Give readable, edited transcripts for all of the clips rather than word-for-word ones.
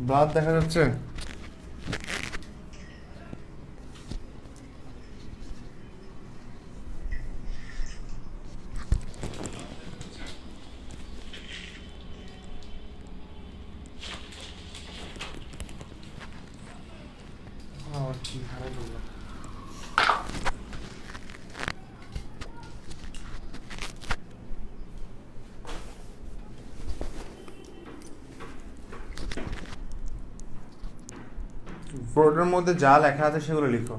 দাঁত দেখা যাচ্ছে? বোর্ডের মধ্যে যা লেখা আছে সেগুলো লিখো।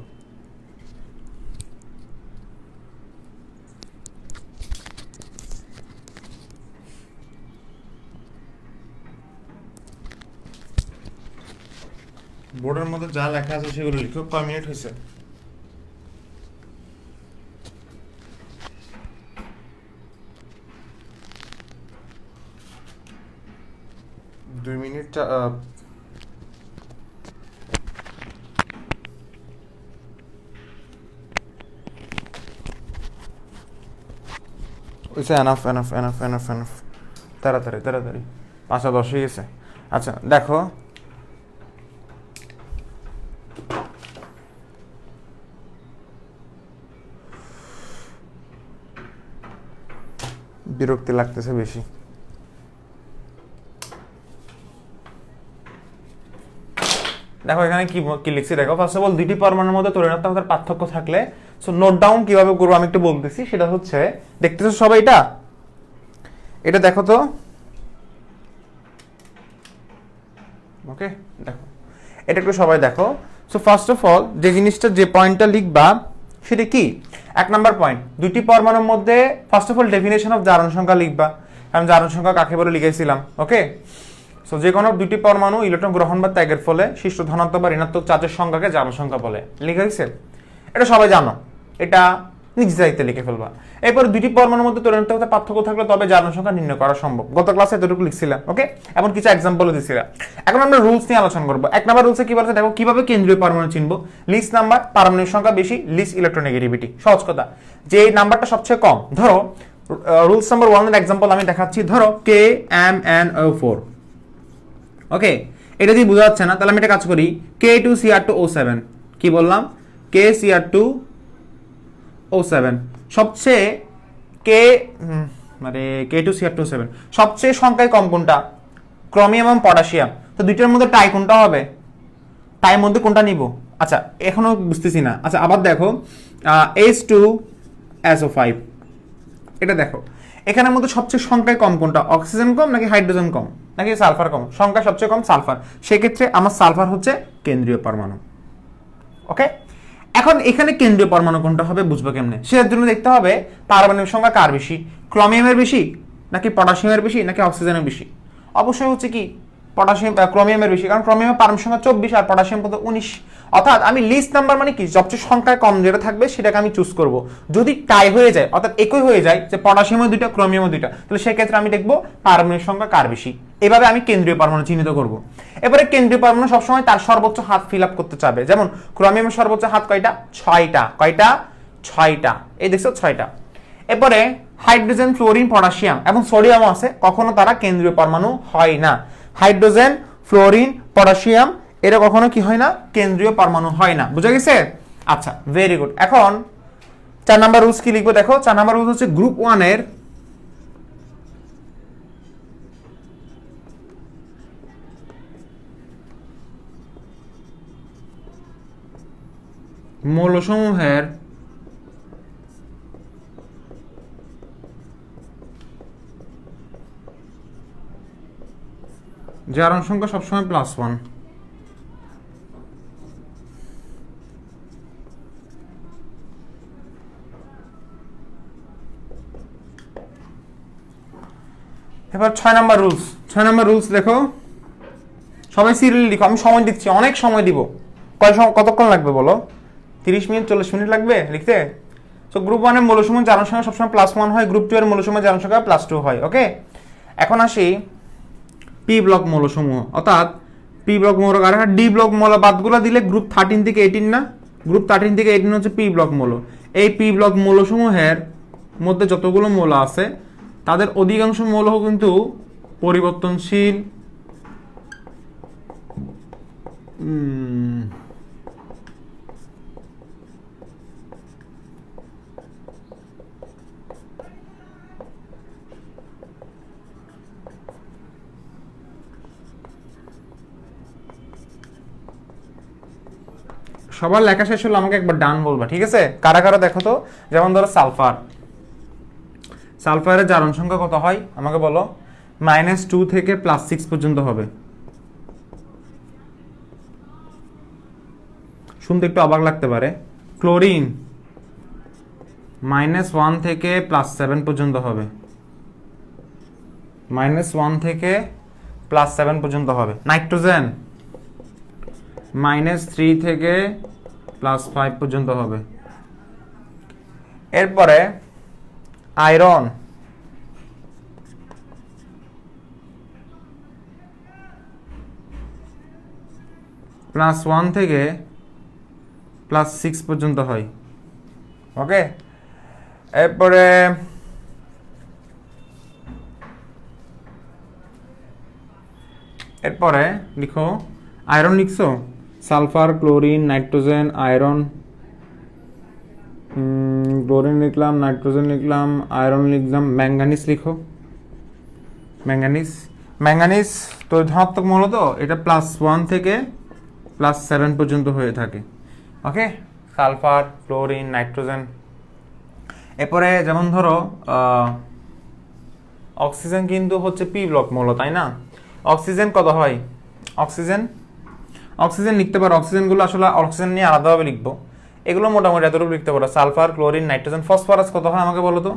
বোর্ডের মধ্যে যা লেখা আছে সেগুলো লিখো। কয় মিনিট হয়েছে? দুই minute. Enough enough enough enough enough. তাড়াতাড়ি তাড়াতাড়ি, 5:10 হয়ে গেছে। আচ্ছা দেখো, বিরক্তি লাগতেছে বেশি। দেখো এখানে কি কি লিখছি দেখো। ফার্স্ট অফ অল, দুইটি পরমাণুর মধ্যে তড়িৎদ্বারার পার্থক্য থাকলে সো নোট ডাউন কিভাবে করবো আমি একটু বলতেছি। সেটা হচ্ছে, দেখতেছো সবাই এটা? এটা দেখো তো, ওকে দেখো এটা একটু সবাই দেখো। সো ফার্স্ট অফ অল যে জিনিসটা, যে পয়েন্টটা লিখবা সেটা কি? 1 নাম্বার পয়েন্ট, দুইটি পরমাণুর মধ্যে first of all definition of জারণ সংখ্যা লিখবা। আমি জারণ সংখ্যা কাকে বলে লিখেছিলাম, ওকে। সো যে কোনো দুইটি পরমাণু ইলেকট্রন গ্রহণ বা ত্যাগের ফলে সৃষ্ট ধনাত্মক বা ঋণাত্মক চার্জের সংখ্যাকে জারণ সংখ্যা বলে। লিখে হয়েছে? এটা সবাই জানো, এটা নিজ দায়িত্বে লিখে ফেলবা। এরপর দুইটি পরমাণুর মধ্যে তড়িৎদ্বারার পার্থক্য থাকলে তবে জারণ সংখ্যা নির্ণয় করা সম্ভব। গত ক্লাসে এতটুকু লিখছিলাম, ওকে। এমন কিছু এক্সাম্পল দিছিলাম। এখন আমরা রুলস নিয়ে আলোচনা করবো। 1 নাম্বার রুলসে কি বলছে দেখো, কিভাবে কেন্দ্রীয় পরমাণু চিনবো। লিস্ট নাম্বার, পারমাণবিক সংখ্যা বেশি, লিস্ট ইলেকট্রোনেগেটিভিটি। সহজ কথা, যে নাম্বারটা সবচেয়ে কম। ধরো রুলস নাম্বার 1 এর এক্সাম্পল আমি দেখাচ্ছি। ধরো KMnO4, ওকে। এটা দিয়ে বোঝা যাচ্ছে না, তাহলে আমি একটা কাজ করি। K2Cr2O7, কি বললাম? KCr2O7 সবচেয়ে K2Cr2O7 সবচেয়ে সংখ্যায় কম কোনটা? ক্রোমিয়াম এবং পটাশিয়াম। তো দুইটার মধ্যে টাই কোনটা হবে? টাইর মধ্যে কোনটা নিব? আচ্ছা এখনো বুঝতেছি না। আচ্ছা আবার দেখো, H2SO5, এটা দেখো, এখানের মধ্যে সবচেয়ে সংখ্যায় কম কোনটা? অক্সিজেন কম নাকি হাইড্রোজেন কম নাকি সালফার কম? সংখ্যা সবচেয়ে কম সালফার। সেক্ষেত্রে আমার সালফার হচ্ছে কেন্দ্রীয় পরমাণু, ওকে। এখন এখানে কেন্দ্রীয় পরমাণু কোনটা হবে বুঝবো কেমনে? সেটার জন্য দেখতে হবে পারমাণবিক সংখ্যা কার বেশি, ক্রোমিয়ামের বেশি নাকি পটাশিয়ামের বেশি নাকি অক্সিজেনের বেশি? অবশ্যই হচ্ছে কি পটাশিয়াম, ক্রোমিয়ামের বেশি, কারণ ক্রোমিয়ামের পারমাণবিক সংখ্যা 24 আর পটাশিয়াম কত 19। অর্থাৎ আমি লিস্ট নাম্বার মানে কি, সবচেয়ে সংখ্যায় কম যেটা থাকবে সেটাকে আমি চুজ করব। যদি টাই হয়ে যায়, অর্থাৎ একই হয়ে যায়, যে পটাশিয়ামের দুইটা ক্রোমিয়ামের দুইটা, তাহলে সেক্ষেত্রে আমি দেখবো পারমাণবিক সংখ্যা কার বেশি। এভাবে আমি কেন্দ্রীয় পরমাণু চিহ্নিত করব। এবারে কেন্দ্রীয় পরমাণু সবসময় তার সর্বোচ্চ হাত ফিল আপ করতে চাবে। যেমন ক্রোমিয়ামের সর্বোচ্চ হাত কয়টা? 6টা। কয়টা? 6টা। এই দেখছো 6টা। এরপরে হাইড্রোজেন, ফ্লোরিন, পটাশিয়াম এবং সোডিয়ামও আছে, কখনো তারা কেন্দ্রীয় পরমাণু হয় না। হাইড্রোজেন, ফ্লোরিন, পটাশিয়াম এরা কখনো কি হয় না? কেন্দ্রীয় পরমাণু হয় না। বুঝা গেছে? আচ্ছা ভেরি গুড। এখন 4 নাম্বার রুলস কি লিখবো দেখো। 4 নাম্বার রুলস হচ্ছে গ্রুপ 1 এর মৌলসমূহের জারণ সংখ্যা সবসময় +1। এবার 6 নাম্বার রুলস। 6 নাম্বার রুলস দেখো, সবাই সিরিয়ালি লিখো। আমি সময় দিচ্ছি, অনেক সময় দিব। কতক্ষণ লাগবে বলো? 30 মিনিট 40 মিনিট লাগবে লিখতে? সো গ্রুপ 1 এর মৌলসমূহ জারণ সংখ্যা সবসময় +1 হয়, গ্রুপ 2 এর মৌলসমূহ জারণ সংখ্যা +2 হয়, ওকে। এখন আসি পি ব্লক মৌলসমূহ, অর্থাৎ পি ব্লক মৌল আর ডি ব্লক মৌল বাদগুলো দিলে গ্রুপ 13 থেকে 18 না? গ্রুপ 13 থেকে 18 হচ্ছে পি ব্লক মৌল। এই পি ব্লক মৌলসমূহের মধ্যে যতগুলো মৌল আছে তাদের অধিকাংশ মৌল কিন্তু পরিবর্তনশীল সবার লেখা শেষ হলো আমাকে একবার ডান বলবা, ঠিক আছে? কারা কারা দেখো তো, যেমন ধরো সালফার, সালফারের জারণ সংখ্যা কত হয় আমাকে বলো। -2 থেকে +6 পর্যন্ত হবে। শুনতে একটু অবাক লাগতে পারে। ক্লোরিন -1 থেকে +7 পর্যন্ত হবে, -1 থেকে +7 পর্যন্ত হবে। নাইট্রোজেন -3 থেকে +5 পর্যন্ত হবে। এরপরে আয়রন +1 থেকে +6 পর্যন্ত হয়। ওকে, এরপরে লিখো আয়রন, লিখছো sulphur, chlorine, nitrogen, iron. Chlorine লিখলাম, নাইট্রোজেন লিখলাম, আয়রন লিখলাম, ম্যাঙ্গানিজ লিখো। ম্যাঙ্গানিজ তো ধনাত্মক মূল, তো এটা +1 থেকে +7 পর্যন্ত হয়ে থাকে। ওকে, সালফার, ক্লোরিন, নাইট্রোজেন। এরপরে যেমন ধরো অক্সিজেন কিন্তু হচ্ছে পি ব্লক মৌল, তাই না? অক্সিজেন কত হয়? অক্সিজেন লিখতে পারো, অক্সিজেনগুলো আসলে অক্সিজেন নিয়ে আলাদাভাবে লিখবো। এগুলো মোটামুটি এতটুকু লিখতে পারো। Sulphur, chlorine, nitrogen. ফসফরাস কত হয় আমাকে বলো তো।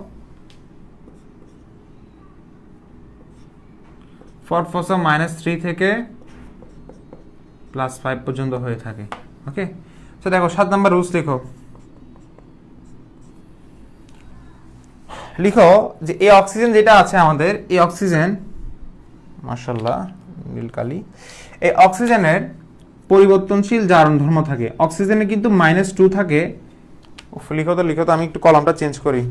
ফসফরাস -3 থেকে +5 পর্যন্ত হয়ে থাকে। ওকে, তো দেখো 7 নাম্বার রুলস লিখো যে এই অক্সিজেন যেটা আছে আমাদের, এই অক্সিজেন, মাশাআল্লাহ নীলকালি, এই অক্সিজেনের পরিবর্তনশীল জারণ ধর্ম থাকে। অক্সিজেনে কিন্তু -2 থাকে। লিখো তো আমি একটু কলামটা চেঞ্জ করি।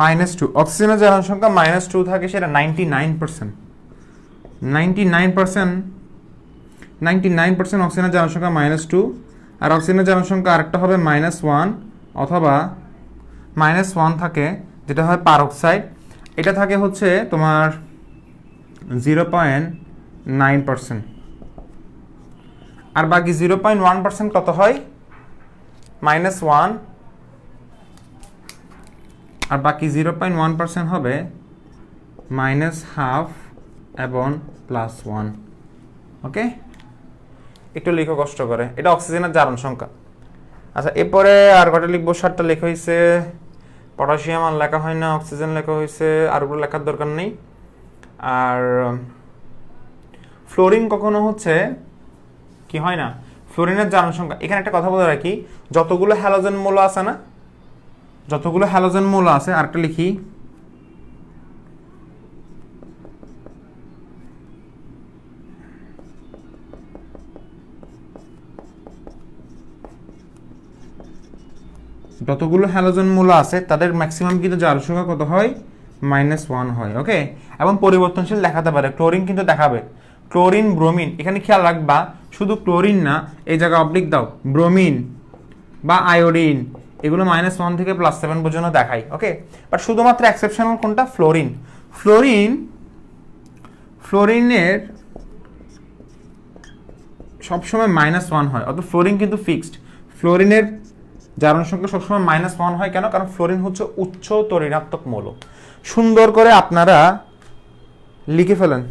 -2 অক্সিজেনের জারণ সংখ্যা -2 থাকে, সেটা 99%। 99% অক্সিজেনের জারণ সংখ্যা -2, আর অক্সিজেনের জারণ সংখ্যা আরেকটা হবে -1 অথবা -1 থাকে, যেটা হয় পারক্সাইড। এটা থাকে হচ্ছে তোমার 0.9%, আর বাকি 0.1% কত হয়? -1, আর বাকি 0.1% হবে -1/2 এবং +1। ওকে, একটু লিখো কষ্ট করে, এটা অক্সিজেনের জারণ সংখ্যা। আচ্ছা, এরপরে আর কটা লিখবো? 7টা লেখা হয়েছে। পটাশিয়াম আর লেখা হয় না, অক্সিজেন লেখা হয়েছে, আর ওগুলো লেখার দরকার নেই। আর ফ্লোরিন কখনো হচ্ছে কি হয় না, ফ্লোরিনের জারণ সংখ্যা। এখানে একটা কথা বলে রাখি, যতগুলো হ্যালোজেন মৌল আছে না, যতগুলো হ্যালোজেন মৌল আছে, আরেকটা লিখি, যতগুলো হ্যালোজেন মৌল আছে তাদের ম্যাক্সিমাম কিন্তু জারণ সংখ্যা কত হয়? -1 হয়। ওকে, এবং পরিবর্তনশীল দেখাতে পারে। ক্লোরিন কিন্তু দেখাবে, ক্লোরিন, ব্রোমিন। এখানে খেয়াল রাখবা, শুধু ক্লোরিন না, এই জায়গায় অবলিক দাও, ব্রোমিন বা আয়োডিন, এগুলো -1 থেকে +7 পর্যন্ত দেখাই। ওকে, বাট শুধুমাত্র এক্সেপশনাল কোনটা? ফ্লোরিনের সবসময় -1 হয়, অত ফ্লোরিন কিন্তু ফিক্সড। ফ্লোরিনের জারণ সংখ্যা সবসময় -1 হয়। কেন? কারণ ফ্লোরিন হচ্ছে উচ্চ ঋণাত্মক মৌল। সুন্দর করে আপনারা লিখে ফেলেন।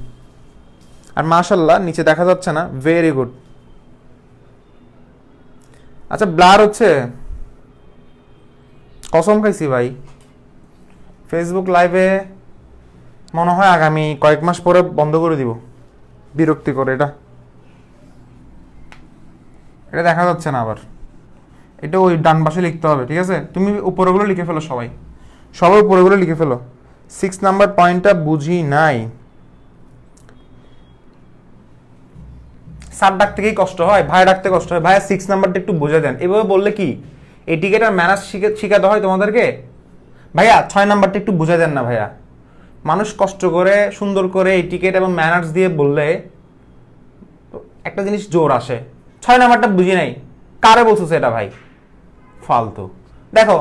আর মাশাআল্লাহ নিচে দেখা যাচ্ছে না, ভেরি গুড। আচ্ছা, ব্লার হচ্ছে, কসম খাইছি ভাই, ফেসবুক লাইভে মনে হয় আগামী কয়েক মাস পরে বন্ধ করে দিব। বিরক্তি করে এটা দেখা যাচ্ছে না আবার। এটা ওই ডান পাশে লিখতে হবে, ঠিক আছে? তুমি উপরেগুলো লিখে ফেলো, সবাই উপরেগুলো লিখে ফেলো। 6 নাম্বার পয়েন্টটা বুঝি নাই। স্যার ডাকতে কি কষ্ট হয়, ভাই ডাকতে কষ্ট হয়, ভাইয়া 6 নাম্বারটা একটু বুঝে দেন, এভাবে বললে কি এটিকেট আর ম্যানার্স শিখাতে হয় তোমাদেরকে? ভাইয়া 6 নাম্বারটা একটু বুঝে দেন না ভাইয়া। মানুষ কষ্ট করে সুন্দর করে এটিকেট এবং ম্যানার্স দিয়ে বললে একটা জিনিস জোর আসে। 6 নাম্বারটা বুঝি নাই, কারে বলছো সেটা ভাই? ফালতু। দেখো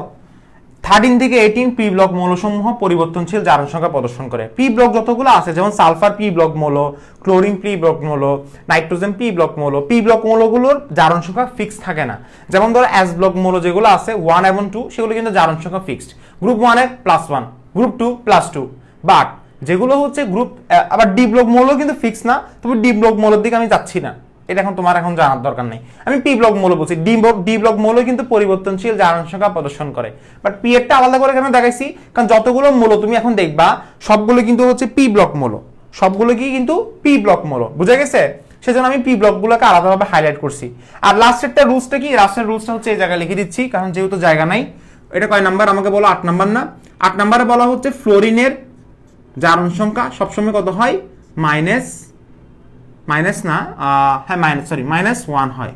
13 থেকে 18 পি ব্লক মৌলসমূহ পরিবর্তনশীল জারণ সংখ্যা প্রদর্শন করে। পি ব্লক যতগুলো আছে, যেমন সালফার পি ব্লক মৌল, ক্লোরিন পি ব্লক মৌল, নাইট্রোজেন পি ব্লক মৌল, পি ব্লক মৌলগুলোর জারণ সংখ্যা ফিক্স থাকে না। যেমন ধরো এস ব্লক মৌল যেগুলো আছে 1 এবং 2, সেগুলো কিন্তু জারণ সংখ্যা fixed. Group 1 A +1, group 2 +2। But যেগুলো হচ্ছে গ্রুপ, আবার ডি ব্লক মৌল কিন্তু ফিক্স না, তবে ডি ব্লক মৌলের দিকে আমি যাচ্ছি না, এটা এখন তোমার এখন জানার দরকার নেই। আমি পি ব্লক মৌল বলছি, ডি ব্লক মৌল কিন্তু পরিবর্তনশীল জারণ সংখ্যা প্রদর্শন করে। বাট পি এরটা আলাদা করে কেন দেখাইছি, কারণ যতগুলো মৌল তুমি এখন দেখবা সবগুলো কিন্তু হচ্ছে পি ব্লক মৌল, সবগুলো কি কিন্তু পি ব্লক মৌল, বুঝা গেছে? সেজন্য আমি পি ব্লকগুলোকে আলাদাভাবে হাইলাইট করছি। আর লাস্টেরটা রুলসটা কি, লাস্টের রুলসটা হচ্ছে এই জায়গায় লিখে দিচ্ছি, কারণ যেহেতু জায়গা নাই। এটা কয় নাম্বার আমাকে বলো? 8 নাম্বার না? 8 নাম্বারে বলা হচ্ছে ফ্লোরিনের জারণ সংখ্যা সবসময় কত হয়? -1 হয়।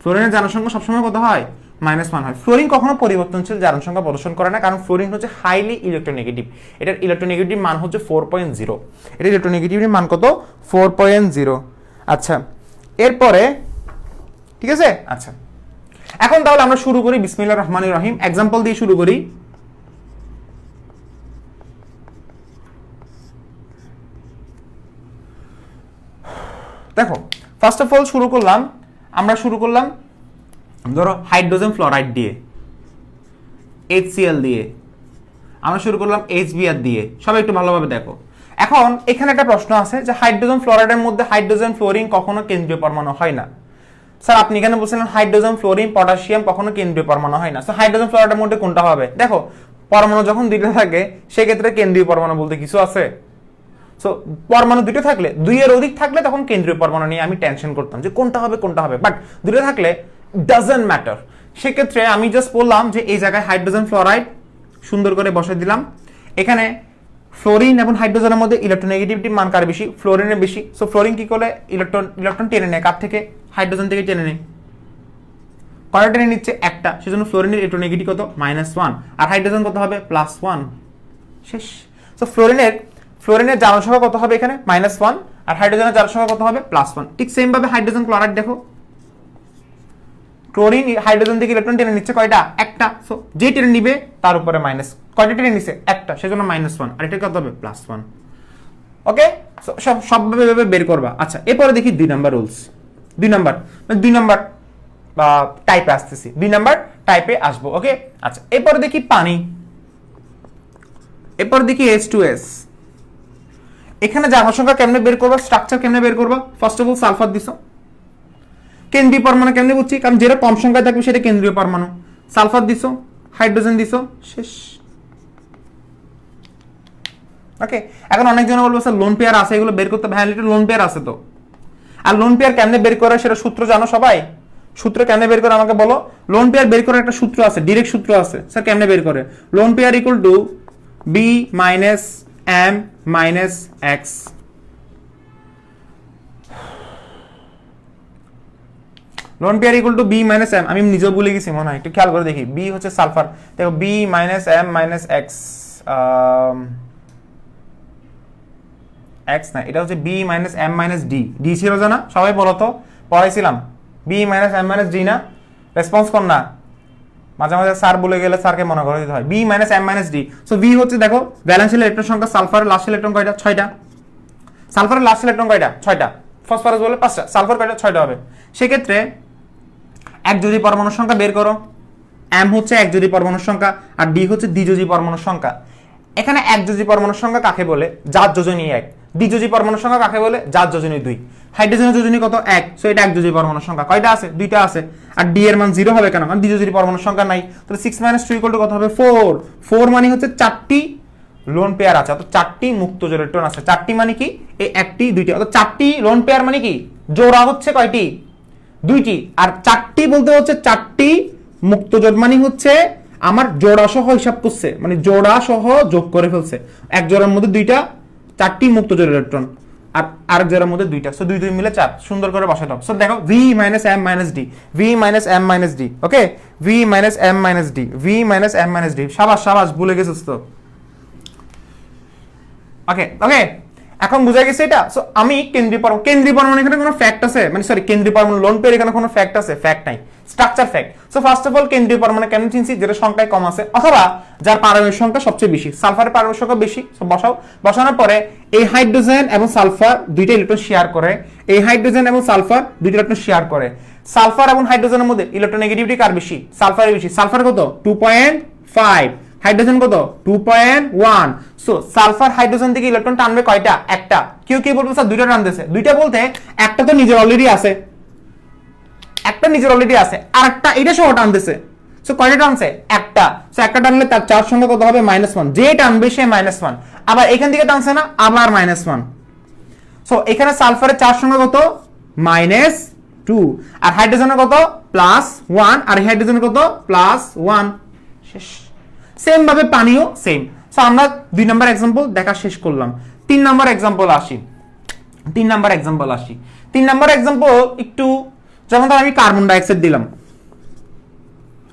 ফ্লোরিনের জারণ সংখ্যা সবসময় কত হয়? -1 হয়। ফ্লোরিন কখনো পরিবর্তনশীল জারণ সংখ্যা প্রদর্শন করে না, কারণ ফ্লোরিন হচ্ছে হাইলি ইলেকট্রোনেগেটিভ। এটার ইলেকট্রোনেগেটিভ মান হচ্ছে 4.0। এটার ইলেকট্রোনেগেটিভিটির মান কত? 4.0। আচ্ছা, এরপরে ঠিক আছে। আচ্ছা, এখন তাহলে আমরা শুরু করি বিসমিল্লাহির রহমানির রহিম, এক্সাম্পল দিয়ে শুরু করি। দেখো ফার্স্ট অফ অল আমরা শুরু করলাম ধরো হাইড্রোজেন ফ্লোরাইড দিয়ে, HCl দিয়ে, আমরা শুরু করলাম HBr দিয়ে। সবাই একটু ভালোভাবে দেখো। এখন এখানে একটা প্রশ্ন আছে যে হাইড্রোজেন ফ্লোরাইডের মধ্যে হাইড্রোজেন ফ্লোরিন কখনো কেন্দ্রীয় পরমাণু হয় না। স্যার আপনি এখানে বলছিলেন হাইড্রোজেন ফ্লোরিন পটাশিয়াম কখনো কেন্দ্রীয় পরমাণু হয় না। সো হাইড্রোজেন ফ্লোরাইডের মধ্যে কোনটা হবে? দেখো পরমাণু যখন দুইটা থাকে সেক্ষেত্রে কেন্দ্রীয় পরমাণু বলতে কিছু আছে? সো পরমাণু দুটো থাকলে, 2 এর অধিক থাকলে তখন কেন্দ্রীয় পরমাণু নিয়ে আমি টেনশন করতাম যে কোনটা হবে, বাট দুটো থাকলে ডাজন্ট ম্যাটার। সেক্ষেত্রে আমি জাস্ট বললাম যে এই জায়গায় হাইড্রোজেন ফ্লোরাইড সুন্দর করে বসে দিলাম। এখানে ফ্লোরিন এবং হাইড্রোজেনের মধ্যে ইলেকট্রোনেগেটিভিটি মান কার বেশি? ফ্লোরিনের বেশি। সো ফ্লোরিন কি করে ইলেকট্রন টেনে নেয় কার থেকে? হাইড্রোজেন থেকে টেনে নেয়। কয়টা টেনে নিচ্ছে? একটা। সেজন্য ফ্লোরিনের ইলেকট্রোনেগেটিভিটি কত? -1। আর হাইড্রোজেন কত হবে? +1। শেষ। সো ফ্লোরিনের জারণ সংখ্যা কত হবে এখানে? -1। আর হাইড্রোজেনের জারণ সংখ্যা কত হবে? +1। ঠিক সেম ভাবে হাইড্রোজেন ক্লোরাইড দেখো, ক্লোরিন হাইড্রোজেন থেকে ইলেকট্রন টেনে নিচ্ছে কয়টা? একটা। সো যে টেনে নিবে তার উপরে মাইনাস, কয়টা টেনে নিছে? একটা, সেজন্য -1। আর এটা কত হবে? +1। ওকে, সবভাবে বের করবা। আচ্ছা, এরপরে দেখি 2 নাম্বার রুলস। 2 নাম্বার টাইপে আসতেছি, 2 নাম্বার টাইপে আসবো। ওকে, আচ্ছা, এরপরে দেখি পানি, এরপর দেখি H2S। এখানে জারণ সংখ্যা কেমনে বের করবা, স্ট্রাকচার কেমনে বের করবা? ফার্স্ট অফ অল সালফার দিছো, কেন্দ্রীয় পরমাণু কেমনে বুঝছি? কারণ যেটা কম সংখ্যায় থাকবে সেটা কেন্দ্রীয় পরমাণু। সালফার দিছো, হাইড্রোজেন দিছো, শেষ। ওকে, এখন অনেকজন বলবো স্যার লোন পেয়ার আছে, এগুলো বের করতে ভ্যালিড। লোন পেয়ার আছে তো, আর লোন পেয়ার কেমনে বের করে সেটা সূত্র জানো সবাই? সূত্র কেমনে বের করে আমাকে বলো। লোন পেয়ার বের করার একটা সূত্র আছে, ডিরেক্ট সূত্র আছে। স্যার কেমনে বের করে? Lone pair equal to B - M - X। Lone pair equal to B - M। আমি নিজেও ভুলে গেছি মনে হয়, একটু খেয়াল করে দেখি। B হচ্ছে সালফার, দেখো B - M - X, X না, এটা হচ্ছে B - M - D। D ছিল জানা? সবাই বলো তো, পড়াইছিলাম। B - M - D না? রেসপন্স কর না, মাঝে মাঝে স্যার বলে গেলে স্যারকে মনে করে দিতে হয়। B - M - D। So V হচ্ছে দেখো ভ্যালেন্সিয়াল ইলেকট্রন সংখ্যা, সালফারের লাস্ট ইলেকট্রন কয়টা? 6টা। সালফারের লাস্ট ইলেকট্রন কয়টা? 6টা। ফসফরাস বলে 5টা, সালফার কয়টা? 6টা হবে। সেক্ষেত্রে একযোজী পরমাণুর সংখ্যা বের করো। M হচ্ছে একযোজী পরমাণুর সংখ্যা, আর D হচ্ছে দ্বিযোজী পরমাণুর সংখ্যা। এখানে একযোজী পরমাণুর সংখ্যা কাকে বলে? যার যোজনী 1। দ্বিযোজী পরমাণুর সংখ্যা কাকে বলে? যার যোজনী 2। হাইড্রোজেনের যোজনী কত? 1। সো এটা একযোজী পরমাণুর সংখ্যা। কয়টা আছে? 2টা আছে। আর D এর মান 0 হবে কেন? কারণ দ্বিযোজী পরমাণুর সংখ্যা নাই। তাহলে 6 - 2 = কত হবে? 4। 4 মানে হচ্ছে 4টি লোন পেয়ার আছে, অর্থাৎ 4টি মুক্ত জোড় ইলেকট্রন আছে। 4টি মানে কি? এই 1টি 2টি, অর্থাৎ 4টি লোন পেয়ার মানে কি? জোড়া হচ্ছে কয়টি? 2টি। আর 4টি বলতে হচ্ছে 4টি মুক্ত জোড় মানে হচ্ছে আমার জোড়া সহ হিসাব করছে, মানে জোড়া সহ যোগ করে ফেলছে। এক জোড়ার মধ্যে 4টি মুক্ত জোড় ইলেকট্রন। আর আরেক জোড়ার মধ্যে 2টা, সো 2 2 মিলে 4, সুন্দর করে বসাই দাও। সো দেখো v - m - d, v - m - d, ওকে, v - m - d, v - m - d, শাবাশ শাবাশ, ভুলে গেছিস তো। ওকে ওকে, এখন বুঝা গেছে এটা। সো আমি কেন্দ্রীয় পরমাণু এখানে কোনো ফ্যাক্ট আছে, মানে সরি কেন্দ্রীয় পরমাণু লোন পেয়ার এখানে কোনো ফ্যাক্ট আছে? ফ্যাক্ট নাই, structure fact. So first of all কেন্দ্রীয় পরমাণু কেমন চিনছি? যেটা সংখ্যায় কম আছে অথবা যার পারমাণবিক সংখ্যা সবচেয়ে বেশি। সালফারের পারমাণবিক সংখ্যা বেশি, সো বসাও। বসানোর পরে এই হাইড্রোজেন এবং সালফার দুইটা ইলেকট্রন শেয়ার করে, এই হাইড্রোজেন এবং সালফার দুইটা ইলেকট্রন শেয়ার করে। সালফার এবং হাইড্রোজেনের মধ্যে ইলেকট্রোনেগেটিভিটি কার বেশি? সালফারের বেশি। সালফার কত? 2.5, হাইড্রোজেন কত? 2.1। সো সালফার হাইড্রোজেন থেকে ইলেকট্রন টানবে কয়টা? একটা। কেউ কি বলবে স্যার দুইটা টানতেছে? দুইটা বলতে একটা তো নিজের অলরেডি আছে, একটা নিজের অলরেডি আছে, আর একটা এটা সহ টানতেছে। সো কয়টা টানছে? একটা। সো একটা টানলে তার চার সংখ্যা কত হবে? -1। যে টানবে সে -1। আবার এখান থেকে টানছে না, আবার -1। সো এখানে সালফারের চার সংখ্যা কত? -2। আর হাইড্রোজেনের কত? +1। আর হাইড্রোজেনের কত? +1। শেষ। সেম ভাবে পানিও সেম। সো আমরা 2 নাম্বার एग्जांपल দেখা শেষ করলাম। 3 নাম্বার एग्जांपल আসি। 3 নাম্বার एग्जांपल একটু, যেমন ধর আমি কার্বন ডাই অক্সাইড দিলাম,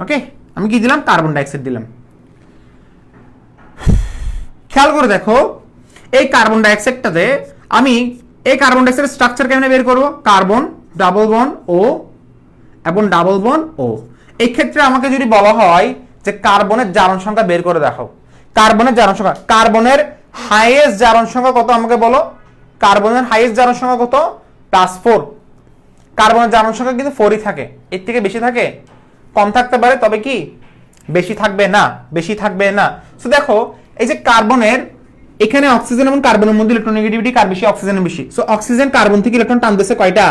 ওকে, আমি কি দিলাম? কার্বন ডাই অক্সাইড দিলাম। খেয়াল করে দেখো এই কার্বন ডাই অক্সাইডটাতে আমি এই কার্বন ডাই অক্সাইডের স্ট্রাকচার কেমনে বের করব? কার্বন ডাবল বন্ড ও এবং ডাবল বন্ড ও। এই ক্ষেত্রে আমাকে যদি বলা হয় যে কার্বনের জারণ সংখ্যা বের করে দেখাও, কার্বনের জারণ সংখ্যা, কার্বনের হাইয়েস্ট জারণ সংখ্যা কত আমাকে বলো? কার্বনের হাইয়েস্ট জারণ সংখ্যা কত? +4। কার্বনের জারণ সংখ্যা কিন্তু 4ই থাকে, এর থেকে বেশি থাকে? কম থাকতে পারে, তবে কি বেশি থাকবে না, বেশি থাকবে না। সো দেখো এই যে কার্বনের এখানে অক্সিজেন এবং কার্বনের মধ্যে ইলেকট্রোনেগেটিভিটি কার বেশি? অক্সিজেনের বেশি। সো অক্সিজেন কার্বন থেকে ইলেকট্রন টানতেছে কয়টা?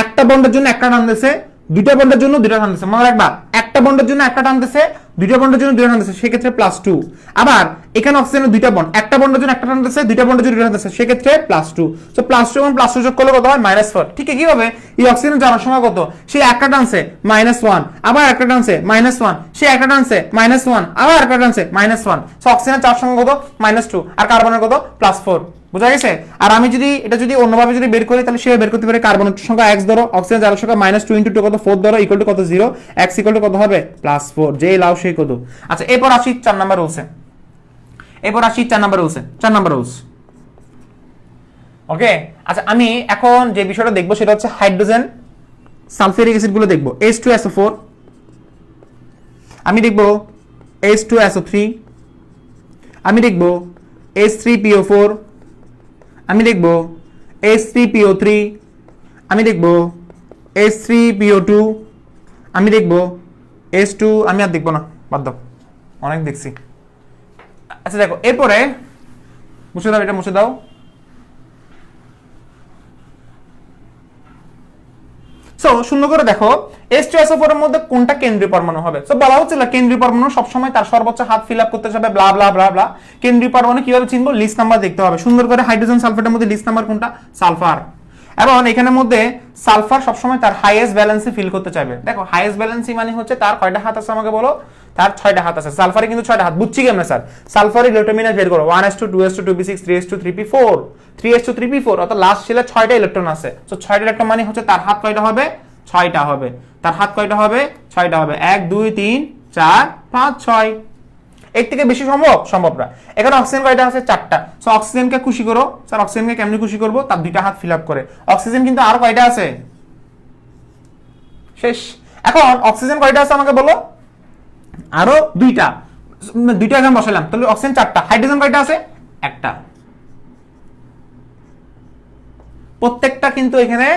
একটা বন্ডের জন্য একটা টানতেছে, দুইটা বন্ডের জন্য দুইটা টানতেছে। মনে রাখবা একটা বন্ডের জন্য একটা টানতেছে, দুইটা বন্ডের জন্য দুইটা টানতেছে, সেক্ষেত্রে +2। আবার এখানে অক্সিজেনের দুইটা বন্ড, একটা বন্ডের জন্য একটা টানতেছে, দুইটা বন্ডের জন্য দুইটা টানতেছে, সেক্ষেত্রে +2। সো +2 এবং +2 যোগ করলে কত হয়? -4। ঠিক কি হবে? এই অক্সিজেনের জারণ সংখ্যা কত? সে একটা টানছে -1, আবার একটা টানছে -1, সে একটা টানছে -1, আবার একটা টানছে -1। সো অক্সিজেনের চার সংখ্যা কত? -2, আর কার্বনের কত? +4। বুঝা গেছে? আর আমি যদি এটা যদি অন্যভাবে যদি বের করি তাহলে সে বের করতে পারে কার্বনের সংখ্যা x ধরো, অক্সিজেন জারণ সংখ্যা -2 * 2 কত? 4 ধরো, ইকুয়াল টু কত? 0। x ইকুয়াল টু কত হবে? +4। যে লাও সেই কত। আচ্ছা এরপর আসি 4 নাম্বার রুলসে। 4 নাম্বার রুলস। ওকে, আচ্ছা আমি এখন যে বিষয়টা দেখবো সেটা হচ্ছে হাইড্রোজেন সালফিউরিক অ্যাসিড গুলো দেখবো। H2SO4, আমি দেখবো H2SO3, আমি দেখবো H3PO4, আমি দেখবো H3PO3, আমি দেখবো H3PO2, আমি দেখবো H2, আমি আর দেখবো না, বাদ দাও, অনেক দেখছি। আচ্ছা দেখো এরপরে মুছে দাও, এটা মুছে দাও। সো সুন্দর করে দেখো H2SO4 এর মধ্যে কোনটা কেন্দ্রীয় পরমাণু হবে। সো বলা হচ্ছে না কেন্দ্রীয় পরমাণু সব সময় তার সর্বোচ্চ হাত ফিল আপ করতে যাবে, ব্লা ব্লা ব্লা ব্লা। কেন্দ্রীয় পরমাণু কিভাবে চিনবো? লিস্ট নাম্বার দেখতে হবে। সুন্দর করে হাইড্রোজেন সালফেটের মধ্যে লিস্ট নাম্বার কোনটা? সালফার। এবং এখানের মধ্যে সালফার সবসময় তার হাইয়েস্ট ব্যালেন্সে ফিল করতে চাইবে। দেখো হাইয়েস্ট ব্যালেন্সি মানে হচ্ছে তার কয়টা হাত আছে আমাকে বলো? তার 6টা হাত আছে। সালফারে কিন্তু 6টা হাত। বুঝছি কেমনে স্যার? সালফারের ইলেকট্রন বের করো 1s2 2s2 2p6 3s2 3p4 3s2 3p4, অর্থাৎ লাস্ট শেলে 6টা ইলেকট্রন আছে। সো 6টা ইলেকট্রন মানে হচ্ছে তার হাত কয়টা হবে? 6টা হবে। তার হাত কয়টা হবে? 6টা হবে। 1 2 3 4 5 6। এর থেকে বেশি সম্ভব? সম্ভব না। এখানে অক্সিজেন কয়টা আছে? 4টা। সো অক্সিজেনকে খুশি করো। স্যার অক্সিজেনকে কেমনে খুশি করব? তার 2টা হাত ফিল আপ করে। অক্সিজেন কিন্তু আরো কয়টা আছে? শেষ। এখন অক্সিজেন কয়টা আছে আমাকে বলো? আরো 2টা। 2টা এখানে বসালাম, তাহলে অক্সিজেন 4টা। হাইড্রোজেন কয়টা আছে? একটা। প্রত্যেকটা কিন্তু এখানে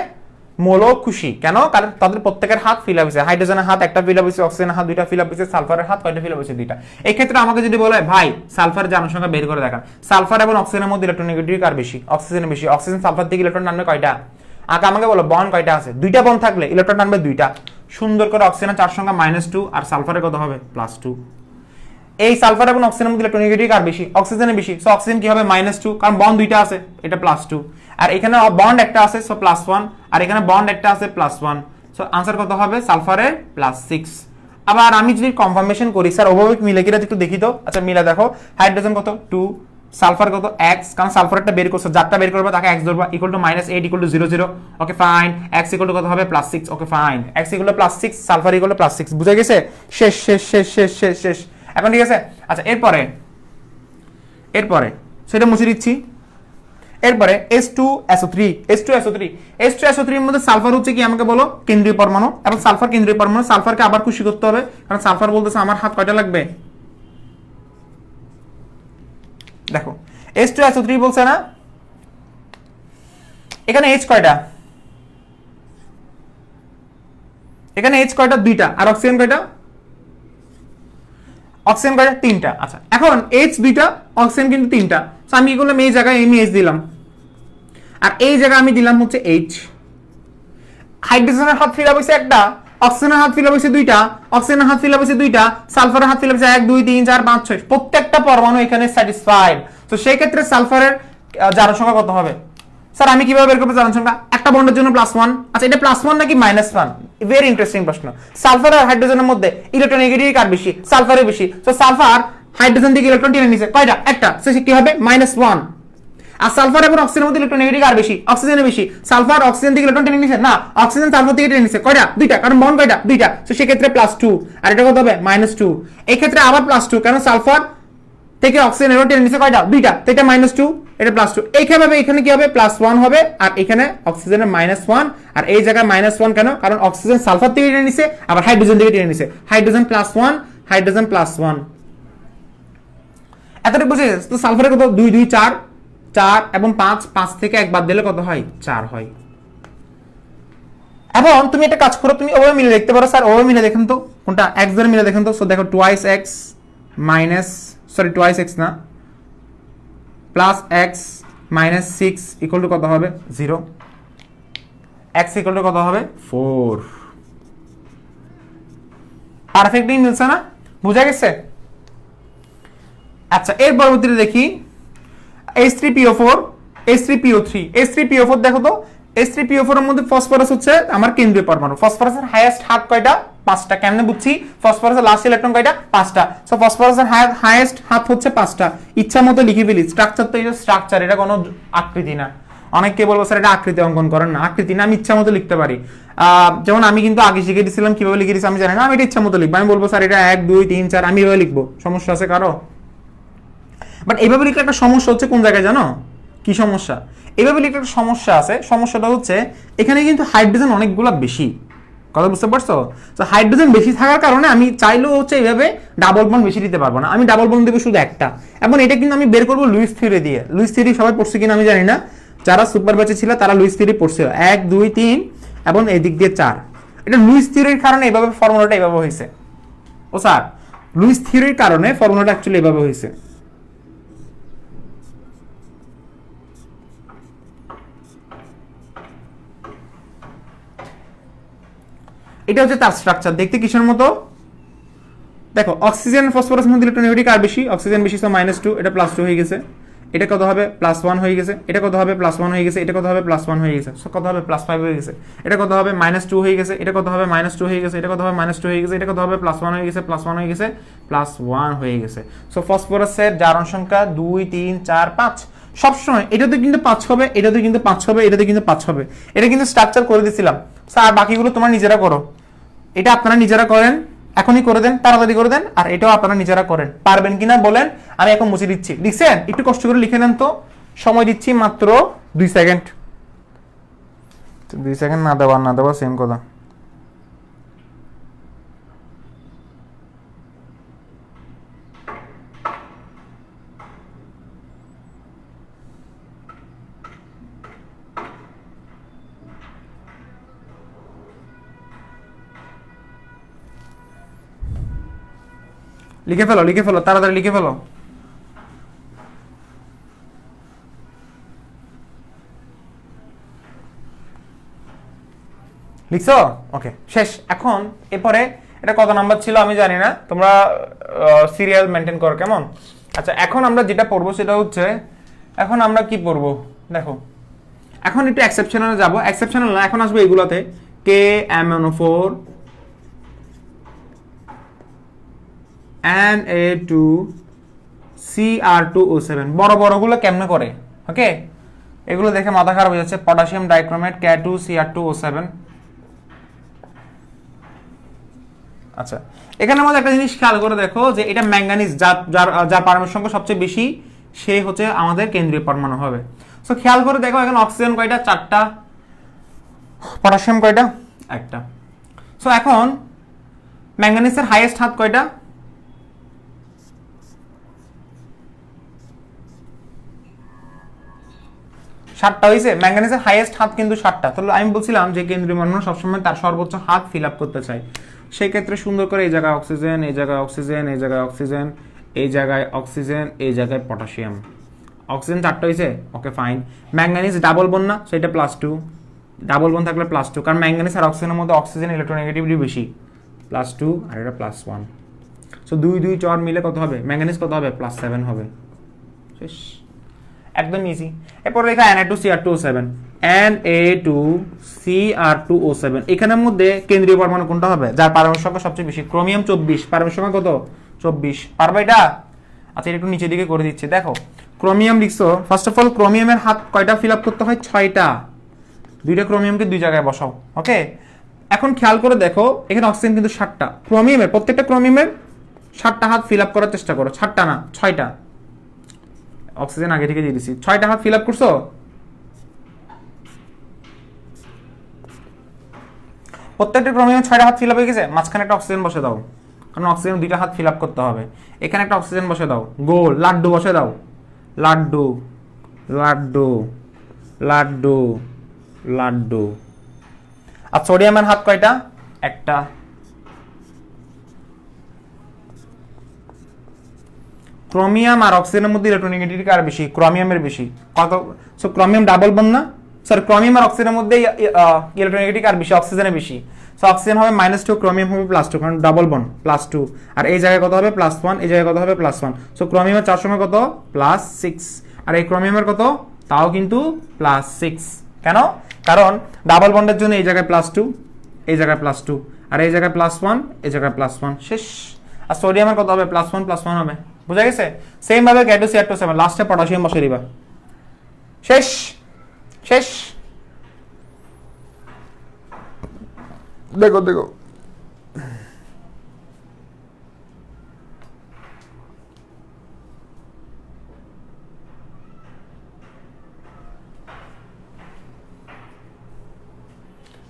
মৌল খুশি কেন? কারণ তাদের প্রত্যেকের হাত ফিল আপ হয়েছে। হাইড্রোজেনের হাত একটা ফিল আপ হয়েছে, অক্সিজেনের হাত 2টা ফিল আপ হয়েছে, সালফারের হাত কয়টা ফিল আপ হয়েছে? 2টা। এই ক্ষেত্রে আমাকে যদি বলে ভাই সালফারের জারণ সংখ্যা বের করে দেখান, সালফার এবং অক্সিজেনের মধ্যে ইলেকট্রোনেগেটিভিটি কার বেশি? অক্সিজেনের বেশি। অক্সিজেন সালফার থেকে ইলেকট্রন টানবে কয়টা? আগে আমাকে বলো বন্ড কয়টা আছে? 2টা বন্ড থাকলে ইলেকট্রন টানবে 2টা। সুন্দর করে অক্সিজেনের চার সংখ্যা -2 আর সালফারের কত হবে? +2। এই সালফার এবং অক্সিজেনের মধ্যে ইলেকট্রোনেগেটিভিটি কার বেশি? অক্সিজেনের বেশি। সো অক্সিজেন কি হবে? -2, কারণ বন্ড 2টা আছে, এটা +2। আর এখানে বন্ড একটা আছে, সো +1, আর এখানে বন্ড একটা আছে, +1। সো आंसर কত হবে? সালফারের +6। আবার আমি যদি কনফার্মেশন করি, স্যার ওভাবে মিলে কিনা একটু দেখি তো। আচ্ছা মিলা দেখো, হাইড্রোজেন কত? 2, সালফার কত x, কারণ সালফারটা বের করছে, যারটা বের করবে তাকে x ধরবা, equal to -8 equal to 0 0, okay fine. x equal to কত হবে +6, okay fine. x equal to +6, sulphur equal to +6, বুঝা গেছে? শেষ শেষ শেষ শেষ শেষ শেষ। এখন ঠিক আছে, আচ্ছা এরপরে সেটা মুছে দিচ্ছি। এরপরে H2SO3 এর মধ্যে সালফার হচ্ছে কি আমাকে বলো কেন্দ্রীয় পরমাণু, এবং সালফার কেন্দ্রীয় পরমাণু। সালফারকে আবার খুশি করতে হবে, কারণ সালফার বলতেছে আমার হাত কয়টা লাগবে, দেখো H2SO3 বলছে না, এখানে H কয়টা, এখানে H কয়টা, দুইটা, আর অক্সিজেন কয়টা, অক্সিজেন কয়টা, তিনটা। আচ্ছা এখন H দুইটা, অক্সিজেন কিন্তু তিনটা, সো আমি কি করলাম, এই জায়গায় আমি H দিলাম, আর এই জায়গায় আমি দিলাম হচ্ছে H। হাইড্রোজেনের হাত ফিল আপ হইছে একটা, অক্সিজেনের হাত ফিল আপ হইছে দুইটা, অক্সিজেনের হাত ফিল আপ হইছে দুইটা, সালফারের হাত ফিল আপ হইছে 1 2 3 4 5 6, প্রত্যেকটা পরমাণু এখানে স্যাটিসফাইড। তো সেই ক্ষেত্রে সালফারের জারণ সংখ্যা কত হবে? স্যার আমি কিভাবে বের করব জারণ সংখ্যা? একটা বন্ডের জন্য +1, আচ্ছা এটা +1 নাকি -1? ভেরি ইন্টারেস্টিং প্রশ্ন। সালফার আর হাইড্রোজেনের মধ্যে ইলেকট্রোনেগেটিভ কার বেশি? সালফারের বেশি। সো সালফার হাইড্রোজেন থেকে ইলেকট্রন টেনে নিছে কয়টা? একটা, সো কি হবে -1। আর সালফার এবং অক্সিজেনের মধ্যে ইলেকট্রোনেগেটিভ আর বেশি? অক্সিজেনের বেশি। সালফার অক্সিজেন থেকে ইলেকট্রন টেনে নিছে না, অক্সিজেন সালফার থেকে টেনে নিছে কয়টা? দুইটা, কারণ বন্ড কয়টা? দুইটা, সো সেই ক্ষেত্রে +2, আর এটা কত হবে -2। এই ক্ষেত্রে আবার +2, কারণ সালফার থেকে অক্সিজেন এরও টেনে নিছে কয়টা? দুইটা, তো এটা -2, এটা +2। এইভাবে এখানে কি হবে? +1 হবে, আর এখানে অক্সিজেনের -1, আর এই জায়গায় -1 কেন? কারণ অক্সিজেন সালফার থেকে টেনে নিছে, আবার হাইড্রোজেন থেকে টেনে নিছে, হাইড্রোজেন +1, হাইড্রোজেন +1। এতটুকু বুঝে গেছে? তো সালফারের কত? 2 2 4, 4 এবং 5, 5 থেকে 1 বাদ দিলে কত হয়? 4 হয়। এখন তুমি একটা কাজ করো, তুমি ওভাবে মিলে দেখতে পারো। স্যার ওভাবে মিলে দেখেন তো, কোনটা x ধরে মিলে দেখেন তো। সো দেখো twice x না, +x -6 ইকুয়াল টু কত হবে? 0। x ইকুয়াল টু কত হবে? 4। পারফেক্টলি মিলছে না? বুঝা গেছে? আচ্ছা এর পরবর্তীতে দেখি H3PO4, H3PO4 দেখো তো। H3PO4 এর মধ্যে ফসফরাস হচ্ছে আমার কেন্দ্রীয় পরমাণু। ফসফরাসের হাইয়েস্ট হাত কয়টা? 5টা। কেমনে বুঝছি? ফসফরাসের লাস্ট ইলেকট্রন কয়টা? 5টা। সো ফসফরাসের হাইয়েস্ট হাত হচ্ছে 5টা। ইচ্ছা মতো লিখে ফেলি। স্ট্রাকচার তো এটা স্ট্রাকচার, এটা কোনো আকৃতি না। অনেকে বলবো স্যার এটা আকৃতি অঙ্কন করেন না। আকৃতি না, আমি ইচ্ছা মতো লিখতে পারি। যেমন আমি কিন্তু আগে শিখে দিয়েছিলাম, কিভাবে লিখে দিয়েছি আমি জানি না, আমি এটা ইচ্ছা মতো লিখবো। আমি বলবো স্যার এটা 1 2 3 4, আমি এভাবে লিখবো। সমস্যা আছে কারো? বাট এইভাবে লিখলে একটা সমস্যা হচ্ছে কোন জায়গায় জানো? কি সমস্যা? এইভাবে লিখলে একটা সমস্যা আছে। সমস্যাটা হচ্ছে এখানে কিন্তু হাইড্রোজেন অনেকগুলো বেশি। কথা বুঝতে পারছো? তো হাইড্রোজেন বেশি থাকার কারণে আমি চাইলেও হচ্ছে এইভাবে ডাবল বন্ড বেশি দিতে পারবো না। আমি ডাবল বন্ড দেবো শুধু একটা, এবং এটা কিন্তু আমি বের করবো লুইস থিওরি দিয়ে। লুইস থিওরি সবাই পড়ছে কিনা আমি জানি না, যারা সুপার ব্যাচে ছিল তারা লুইস থিওরি পড়ছিল। 1 2 3 এবং এদিক দিয়ে 4। এটা লুইস থিওরির কারণে এইভাবে ফর্মুলাটা এইভাবে হয়েছে। ও স্যার লুইস থিওরির কারণে ফর্মুলাটা অ্যাকচুয়ালি এইভাবে হয়েছে। এটা হচ্ছে তার স্ট্রাকচার। দেখতে কিসের মতো? দেখো অক্সিজেন ফসফরাসের মধ্যে ইলেকট্রোনেগেটিভ আর বেশি, অক্সিজেন বেশি, সো -2, এটা +2 হয়ে গেছে। এটা কত হবে? +1 হয়ে গেছে। এটা কত হবে? +1 হয়ে গেছে। এটা কত হবে? +1 হয়ে গেছে। সো কত হবে? +5 হয়ে গেছে। এটা কত হবে? -2 হয়ে গেছে। এটা কত হবে? -2 হয়ে গেছে। এটা কত হবে? -2 হয়ে গেছে। এটা কত হবে? +1 হয়ে গেছে, +1 হয়ে গেছে, +1 হয়ে গেছে। সো ফসফরাসের জারণ সংখ্যা 2 3 4 5। সবসময় এটাতে কিন্তু 5 হবে, এটাতে কিন্তু 5 হবে, এটাতে কিন্তু 5 হবে। এটা কিন্তু স্ট্রাকচার করে দিয়েছিলাম। স্যার বাকিগুলো তোমরা নিজেরা করো। এটা আপনারা নিজেরা করেন, এখনই করে দেন, তাড়াতাড়ি করে দেন। আর এটাও আপনারা নিজেরা করেন। পারবেন কিনা বলেন, আমি এখন মুছে দিচ্ছি। লিখছেন? একটু কষ্ট করে লিখে নেন তো। সময় দিচ্ছি মাত্র 2 সেকেন্ড। 2 সেকেন্ড না দেওয়া সেম কথা। লিখে ফেলো, তাড়াতাড়ি লিখে ফেলো। লিখছো? ওকে শেষ। এখন এরপরে এটা কত নাম্বার ছিল আমি জানি না, তোমরা সিরিয়াল মেনটেন করো কেমন? আচ্ছা এখন আমরা যেটা পড়বো সেটা হচ্ছে, এখন আমরা কি পড়বো দেখো। এখন একটু এক্সেপশনালে যাব। এক্সেপশনাল না, এখন আসবো এগুলাতে। KMnO4 Na2 Cr2O7 বড় বড়গুলো কেমনে করে, ওকে, এগুলো দেখে মাথা খারাপ হয়ে যাচ্ছে। Potassium dichromate K2Cr2O7। আচ্ছা, এখানের মধ্যে একটা জিনিস খেয়াল করে দেখো যে এটা ম্যাঙ্গানিজ, যার পারমাণবিক সংখ্যা সবচেয়ে বেশি সে হচ্ছে আমাদের কেন্দ্রীয় পরমাণু হবে। সো খেয়াল করে দেখো এখানে অক্সিজেন কয়টা, 4টা, পটাশিয়াম কয়টা, 1টা। সো এখন ম্যাঙ্গানিজের হাইয়েস্ট হাত কয়টা, 7টা হয়েছে। ম্যাঙ্গানিজের হাইয়েস্ট হাত কিন্তু 7টা। তাহলে আমি বলছিলাম যে কেন্দ্রীয় পরমাণু সবসময় তার সর্বোচ্চ হাত ফিল আপ করতে চাই। সেই ক্ষেত্রে সুন্দর করে এই জায়গায় অক্সিজেন, এই জায়গায় অক্সিজেন, এই জায়গায় অক্সিজেন, এই জায়গায় অক্সিজেন, এই জায়গায় পটাশিয়াম। অক্সিজেন 4টা হয়েছে, ওকে ফাইন। ম্যাঙ্গানিজ ডাবল বন না, সেটা +2, ডাবল বন থাকলে +2, কারণ ম্যাঙ্গানিজ আর অক্সিজেনের মধ্যে অক্সিজেন ইলেকট্রোনেগেটিভিটি বেশি, +2 আর এটা +1। সো 2 2 4 মিলে কত হবে, ম্যাঙ্গানিজ কত হবে, +7 হবে। শেষ, একদম ইজি। এরপর লেখা Na2Cr2O7, Na2Cr2O7। এখানের মধ্যে কেন্দ্রীয় পরমাণু কোনটা হবে, যার পারমাণবিক সংখ্যা সবচেয়ে বেশি, ক্রোমিয়াম 24, পারমাণবিক সংখ্যা কত, 24। পারবা এটা? আচ্ছা, এটা একটু নিচের দিকে করে দিচ্ছি। দেখো ক্রোমিয়াম লিখছো, ফার্স্ট অফ অল ক্রোমিয়ামের হাত কয়টা ফিল আপ করতে হয়, 6টা। 2টা ক্রোমিয়ামকে 2 জায়গায় বসাও, ওকে। এখন খেয়াল করে দেখো এখানে অক্সিজেন কিন্তু 7টা, ক্রোমিয়ামের প্রত্যেকটা ক্রোমিয়ামের 7টা হাত ফিল আপ করার চেষ্টা করো, 7টা না 6টা। অক্সিজেন আগে থেকে দিয়ে দিছি, 6টা হাত ফিল আপ করছো। প্রত্যেকটা ক্রোমিয়ামে 6টা হাত ফিল আপ হয়ে গেছে। মাঝখানে একটা অক্সিজেন বসে দাও, কারণ অক্সিজেন 2টা হাত ফিল আপ করতে হবে। এখানে একটা অক্সিজেন বসে দাও, গোল লাড্ডু বসে দাও, লাড্ডু লাড্ডু লাড্ডু লাড্ডু। আর সোডিয়ামের হাত কয়টা, 1টা। ক্রোমিয়াম আর অক্সিজেনের মধ্যে ইলেকট্রোনেগেটিভিটি কার বেশি, ক্রোমিয়ামের বেশি। কত, সো ক্রোমিয়াম ডাবল বন্ড না, সরি ক্রোমিয়াম আর অক্সিজেনের মধ্যে ইলেকট্রোনেগেটিভিটি কার বেশি, অক্সিজেনের বেশি। সো অক্সিজেন হবে -2, ক্রোমিয়াম হবে +2, কারণ ডাবল বন্ড, +2। আর এই জায়গায় কত হবে, +1, এই জায়গায় কত হবে, +1। সো ক্রোমিয়ামের 4 সময় কত, +6। আর এই ক্রোমিয়ামের কত, তাও কিন্তু +6। কেন, কারণ ডাবল বন্ডের জন্য এই জায়গায় +2, এই জায়গায় +2, আর এই জায়গায় +1, এই জায়গায় +1। শেষ। আর সোডিয়ামের কত হবে, +1 +1 হবে। বুঝা গেছে? সেম ভাবে K2Cr2O7, লাস্টে পটাশিয়াম বসে দিবা। শেষ শেষ। দেখো দেখো,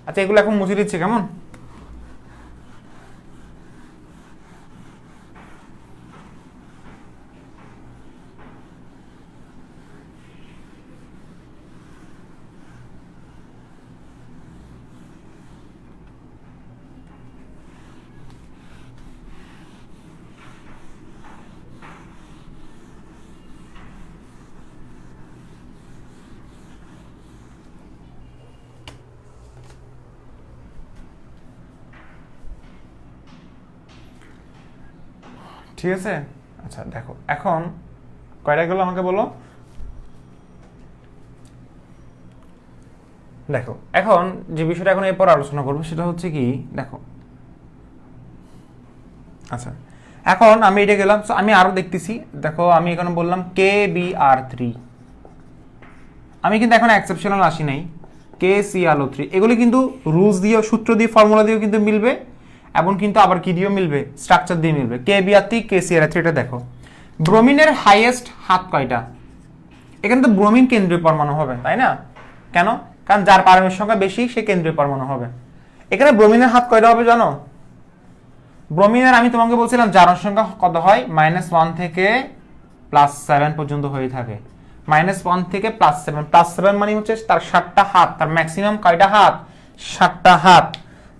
আচ্ছা এগুলো এখন মুছে দিচ্ছি, কেমন? ঠিক আছে। আচ্ছা দেখো এখন কয়টা গেল আমাকে বলো। দেখো এখন যে বিষয়টা এখন এরপর আলোচনা করবো সেটা হচ্ছে কি, দেখো আচ্ছা এখন আমি এটা গেলাম, আমি আরো দেখতেছি। দেখো আমি এখানে বললাম KBr3, আমি কিন্তু এখন এক্সেপশনাল আসি নাই, KClO3। এগুলি কিন্তু রুলস দিয়ে, সূত্র দিয়ে, ফর্মুলা দিয়েও কিন্তু মিলবে, এবং কিন্তু আবার কি দিয়েও মিলবে, স্ট্রাকচার দিয়ে মিলবে। KBr3 KClO3, এটা দেখো ব্রোমিনের হাইয়েস্ট হাত কয়টা, এখানে তো ব্রোমিন কেন্দ্রীয় পরমাণু হবে, তাই না? কেন, কারণ যার পারমাণবিক সংখ্যা বেশি সে কেন্দ্রীয় পরমাণু হবে। এখানে ব্রোমিনের হাত কয়টা হবে জানো? ব্রোমিনের আমি তোমাকে বলছিলাম জারণ সংখ্যা কত হয়, -1 থেকে +7 পর্যন্ত হয়ে থাকে। -1 থেকে +7, +7 মানে হচ্ছে তার 7টা হাত, তার ম্যাক্সিমাম কয়টা হাত, 7টা হাত।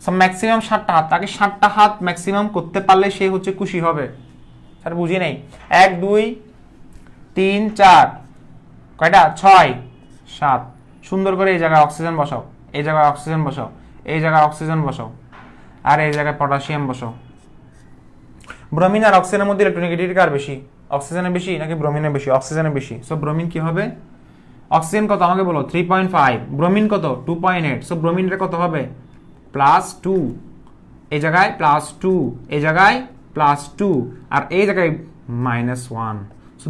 সো ম্যাক্সিমাম 7টা হাত, তাকে 7টা হাত ম্যাক্সিমাম করতে পারলে সে হচ্ছে খুশি হবে। স্যার বুঝি নাই, 1 2 3 4 কয়টা, 6 7। সুন্দর করে এই জায়গায় অক্সিজেন বসাও, এই জায়গায় অক্সিজেন বসাও, এই জায়গায় অক্সিজেন বসাও, আর এই জায়গায় পটাশিয়াম বসাও। ব্রোমিন আর অক্সিজেনের মধ্যে ইলেকট্রোনেগেটিভিটি কার বেশি, অক্সিজেনের বেশি নাকি ব্রোমিনের বেশি? অক্সিজেনের বেশি। সো ব্রোমিন কি হবে, অক্সিজেন কত আমাকে বলো, 3.5, ব্রোমিন কত 2.8। সো ব্রোমিনের কত হবে, +2, এই জায়গায় +2, এই জায়গায় +2, আর এই জায়গায় -1।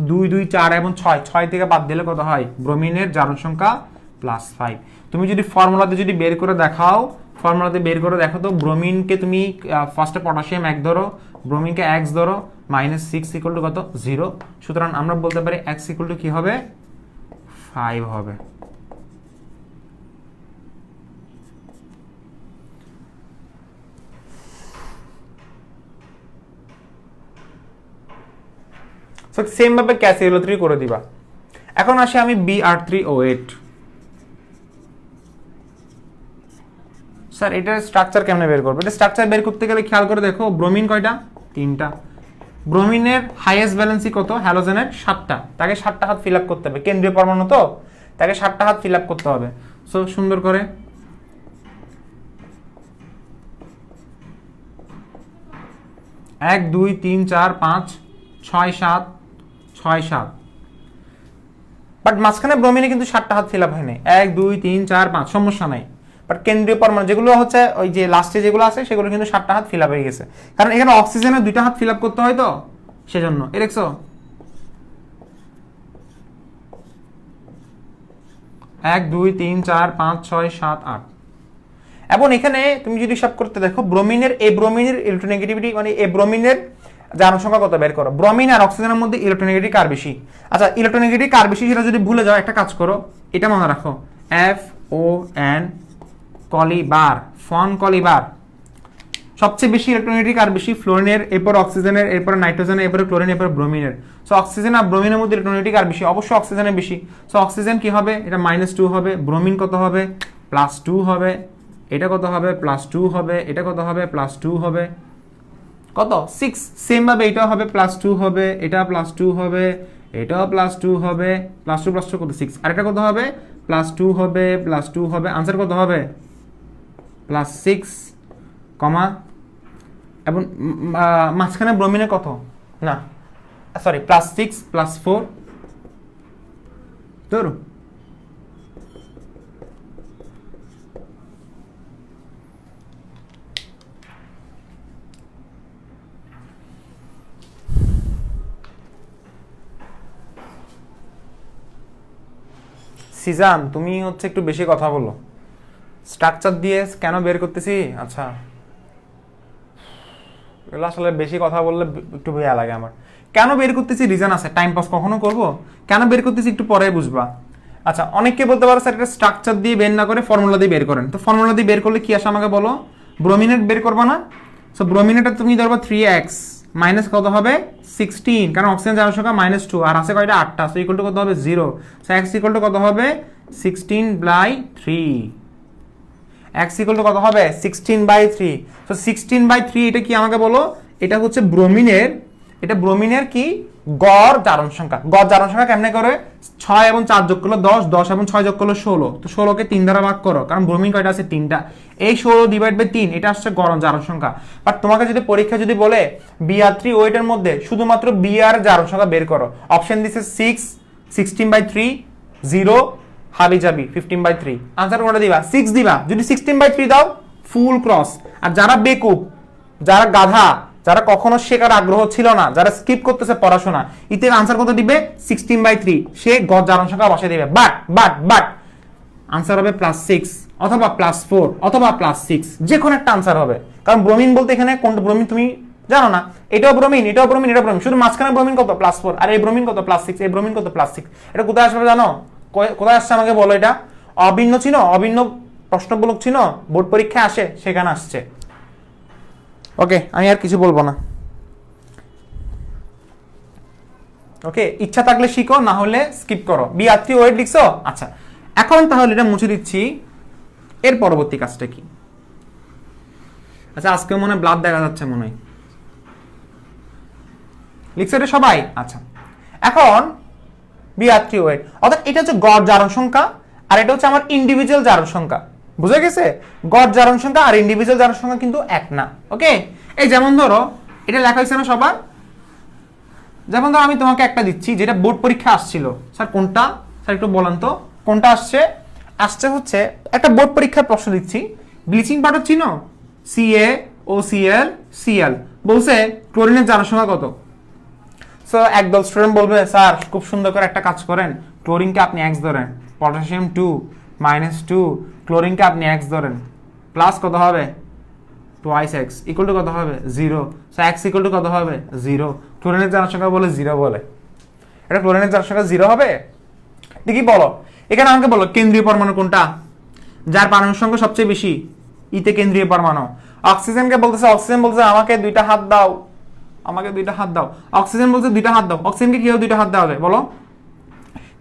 2 2 4 এবং 6 6 থেকে বাদ দিলে কত হয় ব্রোমিনের জারণ সংখ্যা +5। তুমি যদি ফর্মুলাতে যদি বের করে দেখাও, ফর্মুলাতে বের করে দেখো তো ব্রোমিনকে তুমি ফার্স্টে পটাশিয়াম 1 ধরো, ব্রোমিনকে x ধরো, -6 = কত 0। সুতরাং আমরা বলতে পারি x = কি হবে 5 হবে। সো সেম ভাবে CaClO3 করে দিবা। এখন আসি আমি Br3O8। স্যার এটার স্ট্রাকচার কেমনে বের করব? এটা স্ট্রাকচার বের করতে গেলে খেয়াল করে দেখো ব্রোমিন কয়টা 3টা, ব্রোমিনের হাইয়েস্ট ভ্যালেন্সি কত হ্যালোজেনের 7টা, তাকে 7টা হাত ফিল আপ করতে হবে, কেন্দ্রীয় পরমাণু তো তাকে 7টা হাত ফিল আপ করতে হবে। সো সুন্দর করে 1 2 3 4 5 6 7 6 7, বাট মাঝখানে ব্রোমিনে কিন্তু 7টা হাত ফিল আপ হয়নি। 1 2 3 4 5 সমস্যা নাই, বাট কেন্দ্রীয় পরমাণু যেগুলো হচ্ছে ওই যে লাস্টে যেগুলো আছে সেগুলো কিন্তু 7টা হাত ফিল আপ হয়ে গেছে, কারণ এখানে অক্সিজেনের 2টা হাত ফিল আপ করতে হয় তো সেজন্য। এ দেখছো 1 2 3 4 5 6 7 8। এবং এখানে তুমি যদি হিসাব করতে দেখো ব্রোমিনের ইলেকট্রোনেগেটিভিটি মানে এই ব্রোমিনের জারণ সংখ্যা কত বের করো। ব্রোমিন আর অক্সিজেনের মধ্যে ইলেকট্রোনেগেটিভিটি কার বেশি? আচ্ছা ইলেকট্রোনেগেটিভিটি কার বেশি সেটা যদি ভুলে যাও একটা কাজ করো, এটা মনে রাখো FON কলিবার, ফন কলিবার। সবচেয়ে বেশি ইলেকট্রোনেগেটিভিটি কার বেশি? ফ্লোরিনের, এরপর অক্সিজেনের, এরপর নাইট্রোজেনের, এরপর ক্লোরিন, এরপর ব্রোমিনের। সো অক্সিজেন আর ব্রোমিনের মধ্যে ইলেকট্রোনেগেটিভিটি কার বেশি? অবশ্যই অক্সিজেনের বেশি। সো অক্সিজেন কি হবে? এটা -2 হবে। ব্রোমিন কত হবে? +2 হবে। এটা কত হবে? +2 হবে। এটা কত হবে? +2 হবে। কত 6। সেম ভাবে এটাও হবে +2 হবে, এটা +2 হবে, এটাও +2 হবে, +2 কত 6, আর এটা কত হবে? +2 হবে, +2 হবে। आंसर কত হবে? +6 কমা, এবং মাঝখানে ব্রোমিনে কত না সরি +6 +4 ধরো। সিজান তুমি হচ্ছে একটু বেশি কথা বলো, স্ট্রাকচার দিয়ে কেন বের করতেছি? আচ্ছা এগুলো আসলে বেশি কথা বললে একটু ভয় লাগে আমার। কেন বের করতেছি রিজন আছে, টাইম পাস কখনো করব? কেন বের করতেছি একটু পরে বুঝবা। আচ্ছা অনেককে বলতে পারো স্যার এটা স্ট্রাকচার দিয়ে বের না করে ফর্মুলা দিয়ে বের করেন। তো ফর্মুলা দিয়ে বের করলে কি আসে আমাকে বলো? ব্রোমিনেট বের করবা না? সো ব্রোমিনেটটা তুমি ধরবা 3x মাইনাস কত হবে 16, কারণ অক্সিজেন জারণ সংখ্যা -2 আর আছে কয়টা 8টা, সো ইকুয়াল টু কত হবে 0। সো x ইকুয়াল টু কত হবে 16/3, x ইকুয়াল টু কত হবে 16/3। সো 16/3 এটা কি আমাকে বলো? এটা হচ্ছে ব্রোমিনের, এটা ব্রোমিনের কি গড় জারণ সংখ্যা। গড় জারণ সংখ্যা কেমনে করে? 6 এবং 4 যোগ করলে 10, 10 এবং 6 যোগ করলে 16। তো 16কে 3 দ্বারা ভাগ করো, কারণ ব্রোমিন কয়টা আছে 3টা। এই 16/3 এটা আসছে গড় জারণ সংখ্যা। বাট তোমাকে যদি পরীক্ষা যদি বলে Br3O8 এর মধ্যে শুধুমাত্র Br জারণ সংখ্যা বের করো, অপশন দিছে 6, 16/3, 0, হাবি যাবি 15/3, আনসার কোনটা দিবা? 6 দিবা। যদি 16/3 দাও ফুল ক্রস। আর যারা বেকুব, যারা গাধা, যারা কখনো শেখার আগ্রহ ছিল না, যারা স্কিপ করতেছে পড়াশোনা, ইতের আনসার কত দিবে? 16/3। সে গড় জারণ সংখ্যা বসিয়ে দিবে। বাট আনসার হবে +6 অথবা +4 অথবা +6, যে কোনো একটা আনসার হবে। কারণ ব্রোমিন বলতে এখানে কোনটা ব্রোমিন তুমি জানো না। এটাও ব্রোমিন, এটাও ব্রোমিন, এটা ব্রোমিন, শুধু মাঝখানে ব্রোমিন কত +4, আর এই ব্রোমিন কত +6, এই ব্রোমিন কত +6। এটা কোথায় আসবে জানো? কোথায় আসছে আমাকে বলো? এটা অভিন্ন ছিল, অভিন্ন প্রশ্নমূলক ছিল, বোর্ড পরীক্ষায় আসে, সেখানে আসছে। ওকে আমি আর কিছু বলবো না। ওকে ইচ্ছা থাকলে শিখো, না হলে স্কিপ করো। Br3O8 লিখছো? আচ্ছা এখন তাহলে এটা মুছে দিচ্ছি। এর পরবর্তী কাজটা কি? আচ্ছা আজকে মনে হয় ব্লাড দেখা যাচ্ছে, মনে হয় লিখছো এটা সবাই? আচ্ছা এখন Br3O8 অর্থাৎ এটা হচ্ছে গড় জারণ সংখ্যা, আর এটা হচ্ছে আমার ইন্ডিভিজুয়াল জারণ সংখ্যা। বুঝা গেছে? গড় জারণ সংখ্যা আর ইন্ডিভিজুয়াল জারণ সংখ্যা কিন্তু এক না। ওকে এই যেমন ধরো এটা লেখা হয়েছে না সবার, যেমন ধরো আমি তোমাকে একটা দিচ্ছি যেটা বোর্ড পরীক্ষা আসছিল। স্যার কোনটা? স্যার একটু বলেন তো কোনটা আসছে? আসছে হচ্ছে একটা বোর্ড পরীক্ষার প্রশ্ন দিচ্ছি, ব্লিচিং পাউডার চিনো? CaOCl Cl বলছে ক্লোরিনের জারণ সংখ্যা কত? সো একদল স্টুডেন্ট বলবে স্যার খুব সুন্দর করে একটা কাজ করেন, ক্লোরিনকে আপনি x ধরেন, পটাশিয়াম 2 -2, ক্লোরিনকে আপনি x ধরেন, প্লাস কত হবে twice x ইকুয়াল টু কত হবে 0। সো x ইকুয়াল টু কত হবে 0। ক্লোরিনের জারণ সংখ্যা বলে 0 বলে, এটা ক্লোরিনের জারণ সংখ্যা 0 হবে? দেখি বলো, এখানে আমাকে বলো কেন্দ্রীয় পরমাণু কোনটা, যার পারমাণবিক সংখ্যা সবচেয়ে বেশি, ইতে কেন্দ্রীয় পরমাণু। অক্সিজেনকে বলতেছে, অক্সিজেন বলছে আমাকে 2টা হাত দাও, আমাকে 2টা হাত দাও। অক্সিজেন বলছে 2টা হাত দাও, অক্সিজেনকে কিভাবে 2টা হাত দেওয়া যায় বলো?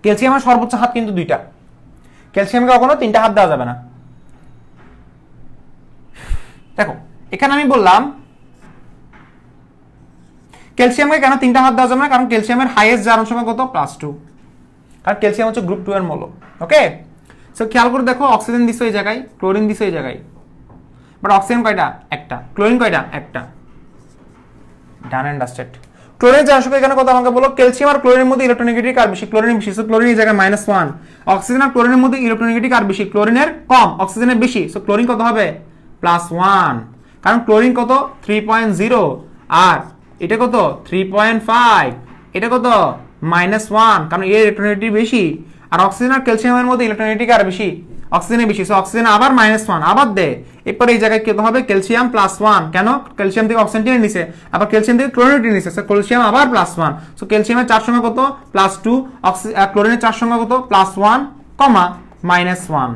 ক্যালসিয়ামের সর্বোচ্চ হাত কিন্তু 2টা, ক্যালসিয়ামকে কখনো 3টা হাত দেওয়া যাবে না। দেখো এখানে আমি বললাম ক্যালসিয়ামকে কেন 3টা হাত দেওয়া যাবে না, কারণ ক্যালসিয়ামের হাইয়েস্ট জারণ সংখ্যা কত +2, কারণ ক্যালসিয়াম হচ্ছে গ্রুপ 2 এর মৌল। ওকে, সো খেয়াল করে দেখো অক্সিজেন দিছে এই জায়গায়, ক্লোরিন দিছে এই জায়গায়, বাট অক্সিজেন কয়টা? একটা। ক্লোরিন কয়টা? একটা। ডান এন্ড ডাস্টেড। ক্লোরিনের জারণ সংখ্যা এখানে কত আমাকে বলো? ক্যালসিয়াম আর ক্লোরিনের মধ্যে ইলেকট্রোনেগেটিভ কার বেশি? ক্লোরিন বেশি, সো ক্লোরিন এই জায়গায় -1। অক্সিজেন আর ক্লোরিনের মধ্যে ইলেকট্রোনেগেটিভ কার বেশি? ক্লোরিনের কম, অক্সিজেনের বেশি, সো ক্লোরিন কত হবে? +1, কারণ ক্লোরিন কত 3.0 আর এটা কত 3.5, এটা কত -1, কারণ এর ইলেকট্রোনেগেটিভ বেশি। আর অক্সিজেন আর ক্যালসিয়ামের মধ্যে ইলেকট্রোনেগেটিভ কার বেশি? অক্সিজেনের বেশি, সো অক্সিজেন আবার -1 আবার দে। এরপর এই জায়গায় কত হবে? ক্যালসিয়াম +1, কেন? ক্যালসিয়াম থেকে অক্সিজেন টেনে নিছে, আবার ক্যালসিয়াম থেকে ক্লোরিন টেনে নিছে, সো ক্যালসিয়াম আবার +1। সো ক্যালসিয়ামের 4 সংখ্যা কত? +2, ক্লোরিনের 4 সংখ্যা কত? +1, -1।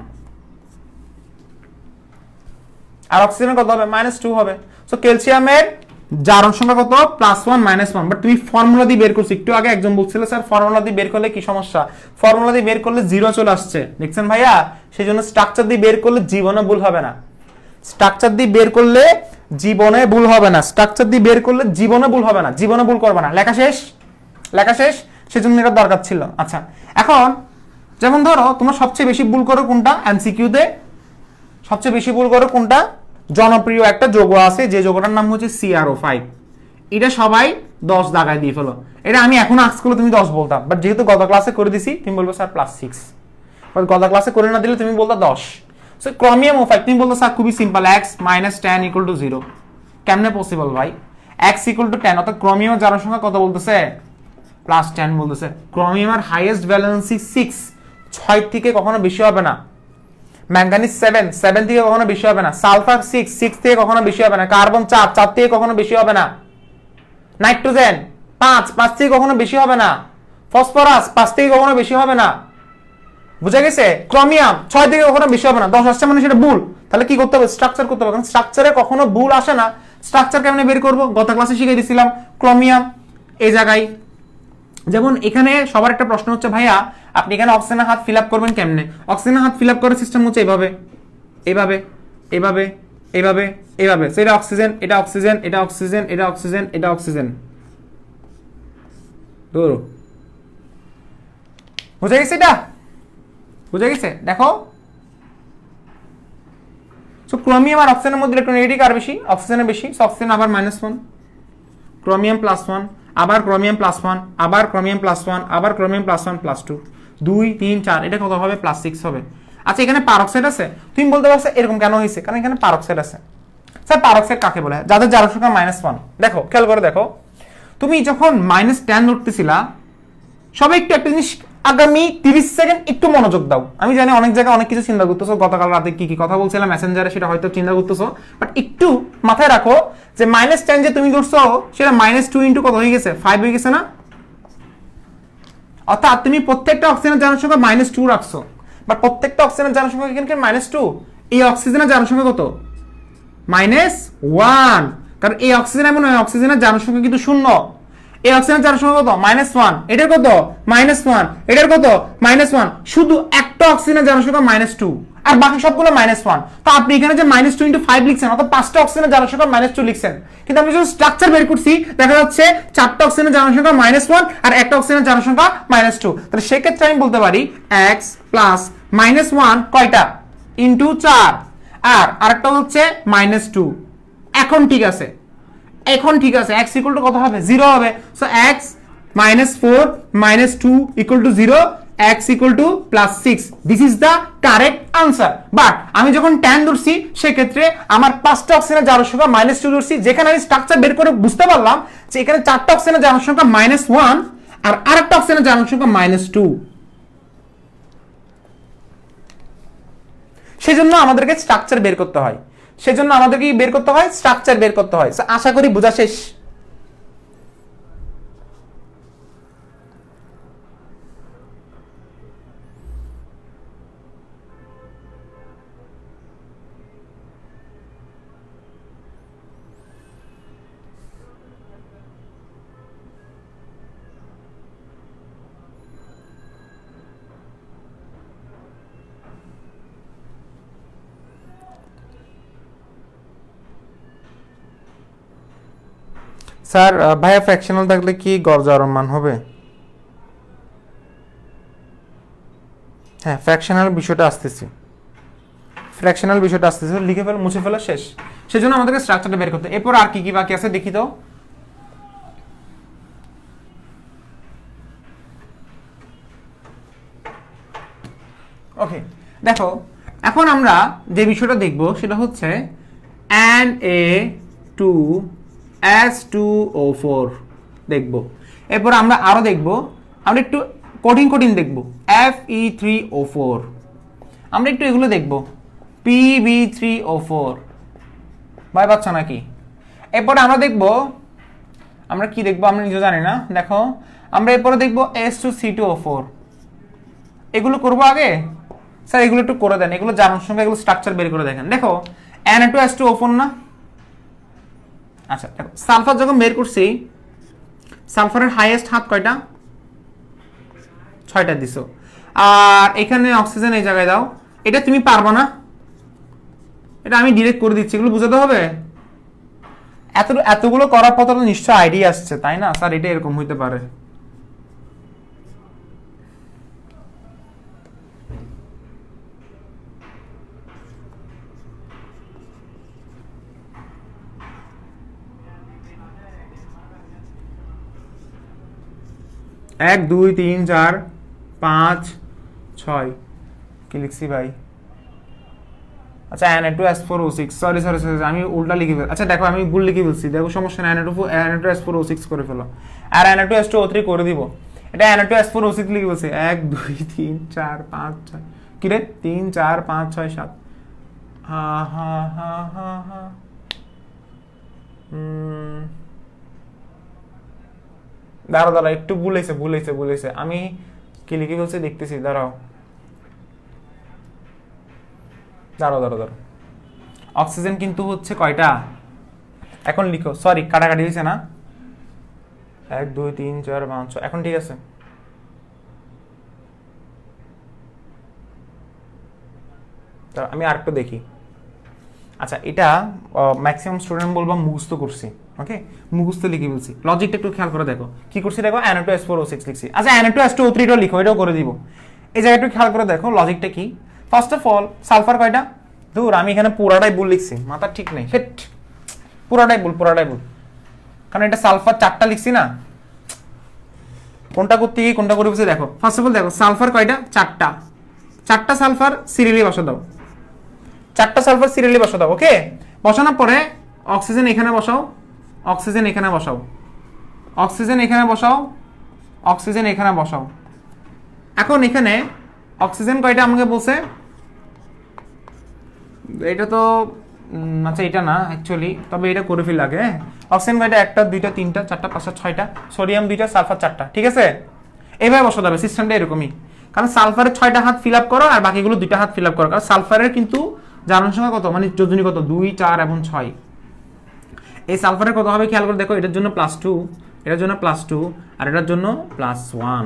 আর অক্সিজেনের কত হবে? -2 হবে। সো ক্যালসিয়ামের জারণ সংখ্যা কত? +1 -1। বাট তুমি ফর্মুলা দিয়ে বের করছো, একটু আগে একজন বলছিল স্যার ফর্মুলা দিয়ে বের করলে কি সমস্যা? ফর্মুলা দিয়ে বের করলে 0 চলে আসছে, দেখছেন ভাইয়া? সেই জন্য স্ট্রাকচার দিয়ে বের করলে জীবনে ভুল হবে না, স্ট্রাকচার দিয়ে বের করলে জীবনে ভুল হবে না, স্ট্রাকচার দিয়ে বের করলে জীবনে ভুল হবে না, জীবনে ভুল করবে না। লেখা শেষ, লেখা শেষ, সেজন্য এটা দরকার ছিল। আচ্ছা, এখন যেমন ধরো তোমরা সবচেয়ে বেশি ভুল করো কোনটা? এমসিকিউতে সবচেয়ে বেশি ভুল করো কোনটা? জনপ্রিয় একটা যৌগ আছে, যে যৌগটার নাম হচ্ছে CrO5। এটা সবাই 10 দাগায় দিয়ে ফেলো। এটা আমি এখন আস্ক করলে তুমি 10 বলতাম, বাট যেহেতু গত ক্লাসে করে দিছি তুমি বলবো স্যার +6, বাট গত ক্লাসে করে না দিলে তুমি বলতা 10। সো ক্রোমিয়াম O5 তুমি বলতো স্যার খুবই সিম্পল, x - 10 = 0। কেমনে পসিবল ভাই? x = 10, অর্থাৎ ক্রোমিয়ামের জারণ সংখ্যা কত বলতেছে? +10 বলতেছে। ক্রোমিয়ামের হাইয়েস্ট ভ্যালেন্সি 6, 6 থেকে কখনো বেশি হবে না। ম্যাঙ্গানিজ 7, 7 থেকে কখনো বেশি হবে না। সালফার 6, 6 থেকে কখনো বেশি হবে না। কার্বন 4, 4 থেকে কখনো বেশি হবে না। নাইট্রোজেন 5, 5 থেকে কখনো বেশি হবে না। ফসফরাস 5 থেকে কখনো বেশি হবে না। বুঝা গেছে? ক্রোমিয়াম 6 থেকে কখনো বেশি হবে না। 10 আসছে মানে সেটা ভুল। তাহলে কি করতে হবে? স্ট্রাকচার করতে হবে, কারণ স্ট্রাকচারে কখনো ভুল আসে না। স্ট্রাকচার কেমনে বের করব? গত ক্লাসে শিখিয়ে দিয়েছিলাম। ক্রোমিয়াম এই জায়গায়, যেমন এখানে সবার একটা প্রশ্ন হচ্ছে ভাইয়া আপনি এখানে অক্সিজেনের হাত ফিল আপ করবেন কেমনে? অক্সিজেনের হাত ফিল আপ করার সিস্টেম হচ্ছে এইভাবে, এইভাবে, এইভাবে, এইভাবে, এইভাবে। সো এটা অক্সিজেন, এটা অক্সিজেন, এটা অক্সিজেন, এটা অক্সিজেন, এটা অক্সিজেন। ধরো, বুঝা গেছে? এটা বুঝা গেছে? দেখো, সো ক্রোমিয়াম আর অক্সিজেনের মধ্যে ইলেকট্রোনেগেটিভ কার বেশি? অক্সিজেনের বেশি, সো অক্সিজেন আবার -1, ক্রোমিয়াম +1, আবার ক্রোমিয়াম +1, আবার ক্রোমিয়াম +1, আবার ক্রোমিয়াম +1 +2, 2 3 4, এটা কত হবে? +6 হবে। আচ্ছা, এখানে পারক্সাইড আছে, তুমি বলতে পারছো এরকম কেন হয়েছে? কারণ এখানে পারক্সাইড আছে। স্যার পারক্সাইড কাকে বলে? যাদের জারণ সংখ্যা -1। দেখো, খেয়াল করে দেখো, তুমি যখন -10 উঠতেছিলা, সবাই একটু একটা জিনিস আগামী 30 সেকেন্ড একটু মনোযোগ দাও। আমি জানি অনেক জায়গায় অনেক কিছু চিন্তা করতেছো, গতকাল রাতে কি কি কথা বলছিলাম মেসেঞ্জারে সেটা হয়তো চিন্তা করতেছো, বাট একটু মাথায় রাখো যে -10 যে তুমি করছো সেটা -2 ইন্টু কত হয়ে গেছে? 5 হয়ে গেছে না? অর্থাৎ তুমি প্রত্যেকটা অক্সিজেনের জারণ সংখ্যা -2 রাখছো, বাট প্রত্যেকটা অক্সিজেনের জারণ সংখ্যা এখানে -2। এই অক্সিজেনের জারণ সংখ্যা কত? -1, কারণ এই অক্সিজেন এমন নয়, অক্সিজেনের জারণ সংখ্যা কিন্তু 0। এই অক্সিজেনের জারণ সংখ্যা কত? -1, এটার কত? -1, এটার কত? -1। শুধু একটা অক্সিজেনের জারণ সংখ্যা -2 আর বাকি সবগুলো -1। তো আপনি এখানে যে -2 × 5 লিখছেন, অর্থাৎ 5টা অক্সিজেনের জারণ সংখ্যা -2 লিখছেন, কিন্তু আমি যখন স্ট্রাকচার বের করছি দেখা যাচ্ছে 4টা অক্সিজেনের জারণ সংখ্যা -1 আর একটা অক্সিজেনের জারণ সংখ্যা -2। তাহলে সেক্ষেত্রে আমি বলতে পারি x + -1 কয়টা? ইন্টু 4, আর আরেকটা হচ্ছে -2। এখন ঠিক আছে, এখন ঠিক আছে, x = কত হবে? 0 হবে। So x - 4 - 2 = 0, x equal to +6, this is the correct answer. But আমি যখন tan ধরছি সেক্ষেত্রে আমার 5টা অক্সিজেনের জারণ সংখ্যা -2 ধরছি, যেখানে আমি স্ট্রাকচার বের করে বুঝতে পারলাম যে এখানে 4টা অক্সিজেনের জারণ সংখ্যা -1 আর আরেকটা অক্সিজেনের জারণ সংখ্যা -2, সেজন্য আমাদেরকে স্ট্রাকচার বের করতে হয়, সেজন্য আমাদেরকে বের করতে হয় স্ট্রাকচার বের করতে হয়। আশা করি বোঝা শেষ। স্যার ভাইয়া ফ্র্যাকশনাল থাকলে কি গড় জারণ মান হবে? হ্যাঁ, ফ্র্যাকশনাল বিষয়টা আসতেছে, লিখে ফেল, মুছে ফেলা শেষ। সেজন্য আমাদেরকে স্ট্রাকচারটা বের করতে। এরপর আর কি কি বাকি আছে দেখি তো। ওকে, দেখো এখন আমরা যে বিষয়টা দেখব সেটা হচ্ছে Na2S2O4 দেখব। এরপর আমরা আরো দেখব, আমরা একটু কঠিন দেখব, Fe3O4, আমরা একটু এগুলো দেখব, Pb3O4, ভয় পাচ্ছ নাকি? এরপরে আমরা দেখব, আমরা কি দেখব আমরা নিজে জানি না। দেখো আমরা এরপরে দেখব S2C2O4, এগুলো করব আগে। স্যার এগুলো একটু করে দেন, এগুলো জারণ সংখ্যা, এগুলো স্ট্রাকচার বের করে দেখেন। দেখো Na2S2O4 না? আচ্ছা দেখো, সালফার যখন বের করছি, সালফারের হাইয়েস্ট হাত কয়টা? 6টা দিছো। আর এখানে অক্সিজেন এই জায়গায় দাও, এটা তুমি পারবা না, এটা আমি ডিরেক্ট করে দিচ্ছি, এগুলো বুঝাতে হবে। এতগুলো করার পর তো নিশ্চয় আইডিয়া আসছে, তাই না? স্যার এটা এরকম হইতে পারে। এক 2 3 4 5 6 কি লিখছি ভাই? আচ্ছা Na2S4O6, সরি আমি উল্টা লিখে ফেল। আচ্ছা দেখো আমি ভুল লিখে ফেলছি, দেখো সমস্যা না, Na2S4O6 করে ফেলো, আর Na2S2O3 করে দিব। এটা Na2S4O6 লিখে ফেলছে। 1 2 3 4 5 6 কি রে 3 4 5 6 7 হা হা হা হা হা দাঁড়াও একটু ভুলেছে, আমি কি লিখে বলছি দেখতেছি, দাঁড়াও। অক্সিজেন কিন্তু হচ্ছে কয়টা এখন লিখো, সরি কাটাকাটি হয়েছে না? 1 2 3 4 5 6, এখন ঠিক আছে। আমি আরেকটু দেখি। আচ্ছা এটা ম্যাক্সিমাম স্টুডেন্ট বলবা মুখস্থ করছি, ওকে মুখস্থ লিখে বলছি। লজিকটা একটু খেয়াল করে দেখো কি করছি, দেখো Na2S4O6 লিখছি। আচ্ছা Na2S2O3 টা লিখো, এটাও করে দিব। এই জায়গাটা একটু খেয়াল করে দেখো লজিকটা কি। ফার্স্ট অফ অল সালফার কয়টা? দূর, আমি এখানে পুরাটাই ভুল লিখছি, মাথা ঠিক নেই, হেট পুরাটাই ভুল, কারণ এটা সালফার 4টা লিখছি না, কোনটা করতে গিয়ে কোনটা করে বসে দেখো। ফার্স্ট অফ অল দেখো সালফার কয়টা? 4টা সালফার সিরিয়ালি বসা দাও, 4টা সালফার সিরিয়ালি বসা দাও। ওকে, বসানোর পরে অক্সিজেন এখানে বসাও, অক্সিজেন এখানে বসাও, অক্সিজেন এখানে বসাও, অক্সিজেন এখানে বসাও। এখন এখানে অক্সিজেন কয়টা আমাকে বলছে? এটা তো আচ্ছা এটা না অ্যাকচুয়ালি, তবে এটা করে ফেল আগে। অক্সিজেন কয়টা? 1টা 2টা 3টা 4টা 5টা 6টা, সোডিয়াম 2টা, সালফার 4টা, ঠিক আছে? এইভাবে বসাতে হবে, সিস্টেমটা এরকমই। কারণ সালফারের 6টা হাত ফিল আপ করো আর বাকিগুলো 2টা হাত ফিল আপ করো, কারণ সালফারের কিন্তু জারণ সংখ্যা কত, মানে যোজনী কত? 2 4 এবং 6। এই সালফারের কত হবে খেয়াল করে দেখো, এটার জন্য +2, এটার জন্য +2, আর এটার জন্য +1,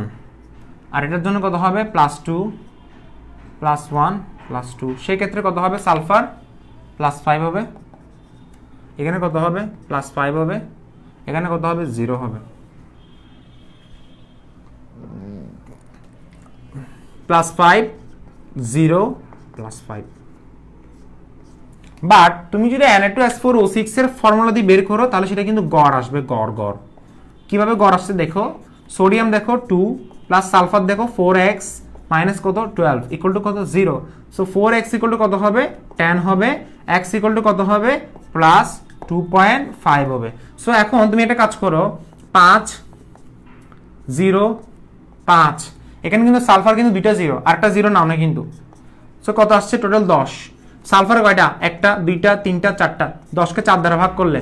আর এটার জন্য কত হবে? +2 +1 +2। সেই ক্ষেত্রে কত হবে? সালফার +5 হবে, এখানে কত হবে? +5 হবে, এখানে কত হবে? 0 হবে। +5 0 +5। বাট তুমি যদি Na2S4O6 এর ফর্মুলা দিয়ে বের করো তাহলে সেটা কিন্তু গড় আসবে, গড়। কিভাবে গড় আসছে দেখো, সোডিয়াম দেখো 2, প্লাস সালফার দেখো 4x মাইনাস কত 12 ইকুয়াল টু কত 0। সো 4x ইকুয়াল টু কত হবে 10 হবে, x ইকুয়াল টু কত হবে প্লাস 2.5 হবে। সো এখন তুমি একটা কাজ করো 5 0 5, এখানে কিন্তু সালফার কিন্তু দুইটা 0 আরেকটা 0 নাও না কিন্তু। সো কত আসছে টোটাল 10। সালফার কয়টা একটা দুইটা তিনটা চারটা, 10কে 4 দ্বারা ভাগ করলে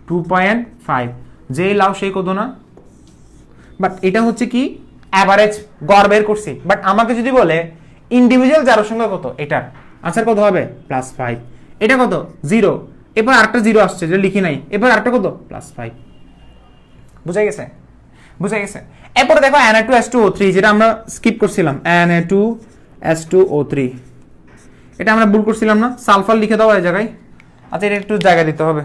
2.5, যেই লাও সেই কত না। বাট এটা হচ্ছে কি অ্যাভারেজ গড় বের করছি, বাট আমাকে যদি বলে ইন্ডিভিজুয়াল জারণ সংখ্যা কত, এটার আনসার কত হবে +5। এটা কত 0, এবার আরেকটা 0 আসছে যেটা লিখি নাই, এবার আরেকটা কত +5। বুঝা গেছে? বুঝা গেছে? এরপরে দেখো Na2H2O3 যেটা আমরা স্কিপ করছিলাম, Na2H2O3 এটা আমরা ভুল করছিলাম না, সালফার লিখে দাও এই জায়গায়। আচ্ছা এটা একটু জায়গা দিতে হবে।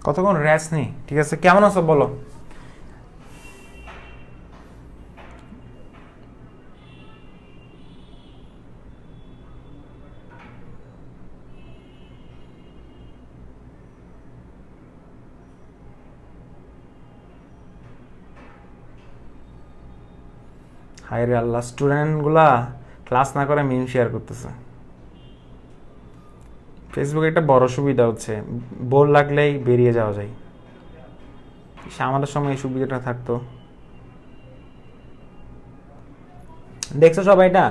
কতক্ষণ রেস্ট নেই, ঠিক আছে? কেমন আছো বলো? হায় রে আল্লাহ, স্টুডেন্টগুলা ক্লাস না করে মিম শেয়ার করতেছে। ফেসবুকে একটা বড় সুবিধা হচ্ছে বোর লাগলেই বেরিয়ে যাওয়া যায়, আমাদের সময় এই সুবিধাটা থাকতো। দেখছো সবাই এটা?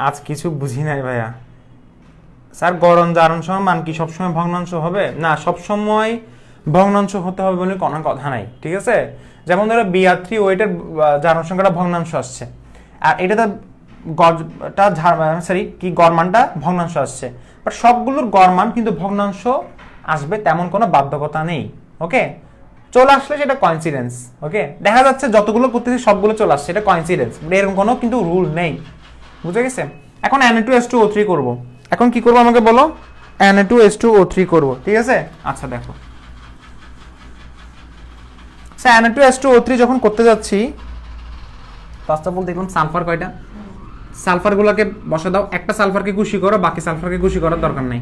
আজ কিছু বুঝি নাই ভাইয়া। স্যার গড়ন জারণ সহ মান কি সবসময় ভগ্নাংশ হবে? না, সবসময় ভগ্নাংশ হতে হবে বলে কোনো কথা নাই, ঠিক আছে? যেমন ধরো BR3 ওয়েটের জারণ সংখ্যাটা ভগ্নাংশ আসছে, আর এটাতে গড়টা সরি কি গড় মানটা ভগ্নাংশ আসছে, বাট সবগুলোর গড় মান কিন্তু ভগ্নাংশ আসবে তেমন কোনো বাধ্যকতা নেই। ওকে, চলে আসলে সেটা কয়েন্সিডেন্স। ওকে, দেখা যাচ্ছে যতগুলো করতেছি সবগুলো চলে আসছে, এটা কয়েন্সিডেন্স, এরকম কোনো কিন্তু রুল নেই। বুঝে গেছে? এখন Na2H2O3 করব। এখন কি করব আমাকে বলো? Na2H2O3 করব, ঠিক আছে? আচ্ছা দেখো, স্যার Na2H2O3 যখন করতে যাচ্ছি ফার্স্ট অফ অল দেখুন সালফার কয়টা, সালফারগুলোকে বসা দাও। একটা সালফারকে খুশি করো, বাকি সালফারকে খুশি করার দরকার নেই।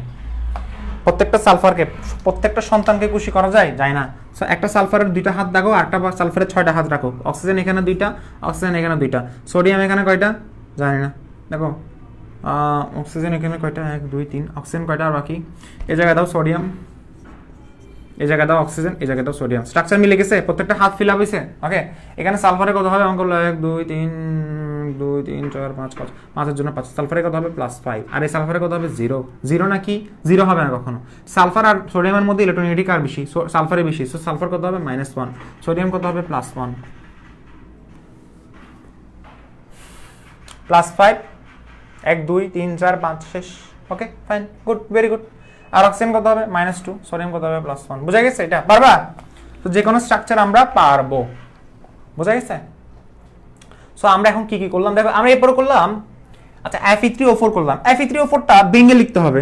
প্রত্যেকটা সালফারকে, প্রত্যেকটা সন্তানকে খুশি করা যায় যায় না। সো একটা সালফারের 2টা হাত রাখো, আরেকটা সালফারের 6টা হাত রাখো। অক্সিজেন এখানে 2টা, অক্সিজেন এখানে 2টা, সোডিয়াম এখানে কয়টা জানি না। দেখো অক্সিজেন এখানে কয়টা 1 2 3, অক্সিজেন কয়টা আর বাকি? এই জায়গায় দাও সোডিয়াম, এই জায়গায় দাও অক্সিজেন, এই জায়গায় দাও সোডিয়াম। স্ট্রাকচার মিলে গেছে, প্রত্যেকটা হাত ফিল আপ হয়েছে। ওকে, এখানে সালফারে কত হবে আমাকে 1 2 3 2 3 4 5 5, 5 এর জন্য 5। সালফারে কত হবে +5, আর এই সালফারে কত হবে 0। 0 নাকি 0 হবে না কখনো। সালফার আর সোডিয়ামের মধ্যে ইলেকট্রোনেগেটিভ কার বেশি? সালফারে বেশি। সো সালফার কত হবে -1, সোডিয়াম কত হবে +1 +5, 1 2 3 4 5 শেষ। Okay fine, good, very good. আর অক্সিজেন কত হবে -2, সোডিয়াম কত হবে +1। বুঝা গেছে? এটা পারবা তো, যে কোনো স্ট্রাকচার আমরা পারবো। বুঝা গেছে? সো আমরা এখন কি কি করলাম দেখো, আমরা এরপর করলাম আচ্ছা Fe3O4 করলাম। Fe3O4টা ভেঙে লিখতে হবে।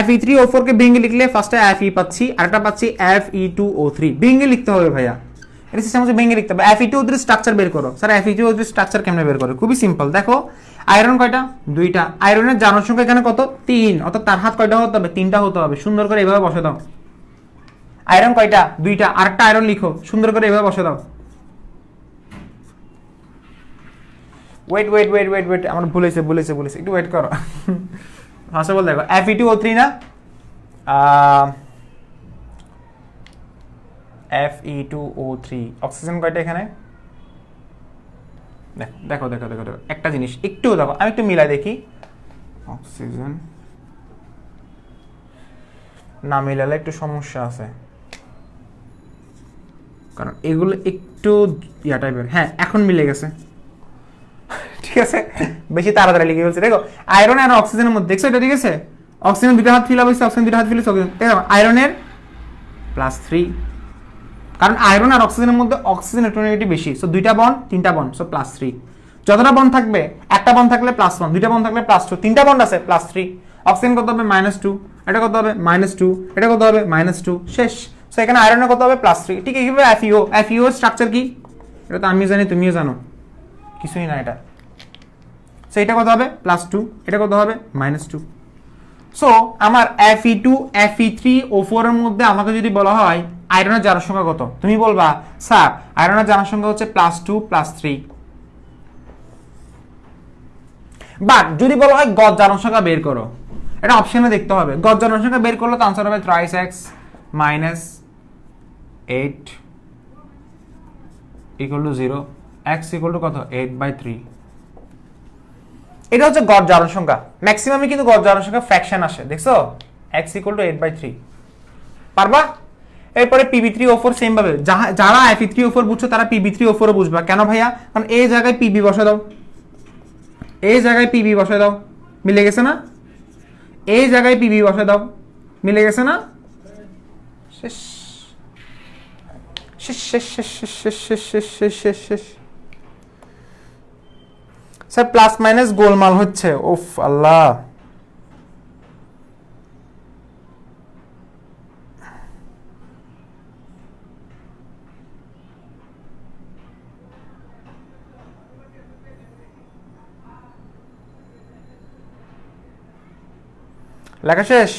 Fe3O4 কে ভেঙে লিখলে ফার্স্টে Fe পাচ্ছি, আরেকটা পাচ্ছি Fe2O3, ভেঙে লিখতে হবে ভাইয়া। এটা সিস্টেম হচ্ছে ভেঙে লিখতে হবে। Fe2O3 স্ট্রাকচার বের করো। স্যার Fe2O3 স্ট্রাকচার কেমনে বের করো? খুবই সিম্পল, দেখো আয়রন কয়টা 2টা, আয়রনের জারণ সংখ্যা এখানে কত 3, অর্থাৎ তার হাত কয়টা হতে হবে 3টা হতে হবে। সুন্দর করে এভাবে বসে দাও। আয়রন কয়টা 2টা, আরেকটা আয়রন লিখো, সুন্দর করে এভাবে বসে দাও। Wait wait wait wait wait, আমার ভুলেছে একটু ওয়েট করো। ফার্স্ট অফ অল দেখো Fe2O3 না, Fe2O3 অক্সিজেন কয়টা এখানে দেখো দেখো দেখো দেখো একটা জিনিস একটু দেখো, আমি একটু মিলাই দেখি। অক্সিজেন না মিলালে একটু সমস্যা আছে, কারণ এগুলো একটু ইয়া টাইপের। হ্যাঁ এখন মিলে গেছে, ঠিক আছে, বেশি তাড়াতাড়ি লিখে ফেলছে। দেখো আয়রন আর অক্সিজেনের মধ্যে দেখছো এটা, ঠিক আছে, অক্সিজেন দুটো হাত ফিল আপ হয়েছে, অক্সিজেন দুটো হাত ফিল হয়েছে, দেখো আয়রনের +3, কারণ আয়রন আর অক্সিজেনের মধ্যে অক্সিজেন ইলেকট্রোনেগেটিভ বেশি, সো দুইটা বন্ড তিনটা বন্ড, সো +3। যতটা বন্ড থাকবে, একটা বন্ড থাকলে +1, দুইটা বন্ড থাকলে +2, তিনটা বন্ড আছে +3। অক্সিজেন কত হবে -2, এটা কত হবে -2, এটা কত হবে -2, শেষ। সো এখানে আয়রনের কত হবে +3। ঠিক এইভাবে এফইও, এফইও এর স্ট্রাকচার কি এটা তো আমিও জানি তুমিও জানো, কিছুই না এটা। সো এটা কত হবে +2, এটা কত হবে -2। সো আমার Fe2 Fe3 O4 এর মধ্যে আমাকে যদি বলা হয় আয়রনের জারণ সংখ্যা কত, তুমি বলবা স্যার আয়রনের জারণ সংখ্যা হচ্ছে +2 +3। বাট যদি বলা হয় গড় জারণ সংখ্যা বের করো, এটা অপশনে দেখতে হবে। গড় জারণ সংখ্যা বের করলে তো আনসার হবে 3x - 8 = 0, x = কত 8/3। এটা হচ্ছে গড় জারণ সংখ্যা। ম্যাক্সিমামে কিন্তু গড় জারণ সংখ্যা ফ্র্যাকশন আসে, দেখছো, x = 8/3। পারবা? এরপরে Pb3O4 সেম ভাবে, যারা Fe3O4 বুঝছো তারা Pb3O4 ও বুঝবা। কেন ভাইয়া? কারণ এই জায়গায় Pb বসে দাও, এই জায়গায় Pb বসে দাও, মিলে গেছে না? এই জায়গায় Pb বসে দাও, মিলে গেছে না? শেষ শেষ শেষ শেষ শেষ শেষ শেষ শেষ শেষ শেষ। স্যার প্লাস মাইনাস গোলমাল হচ্ছে, ওফ আল্লাহ। লেখা শেষ?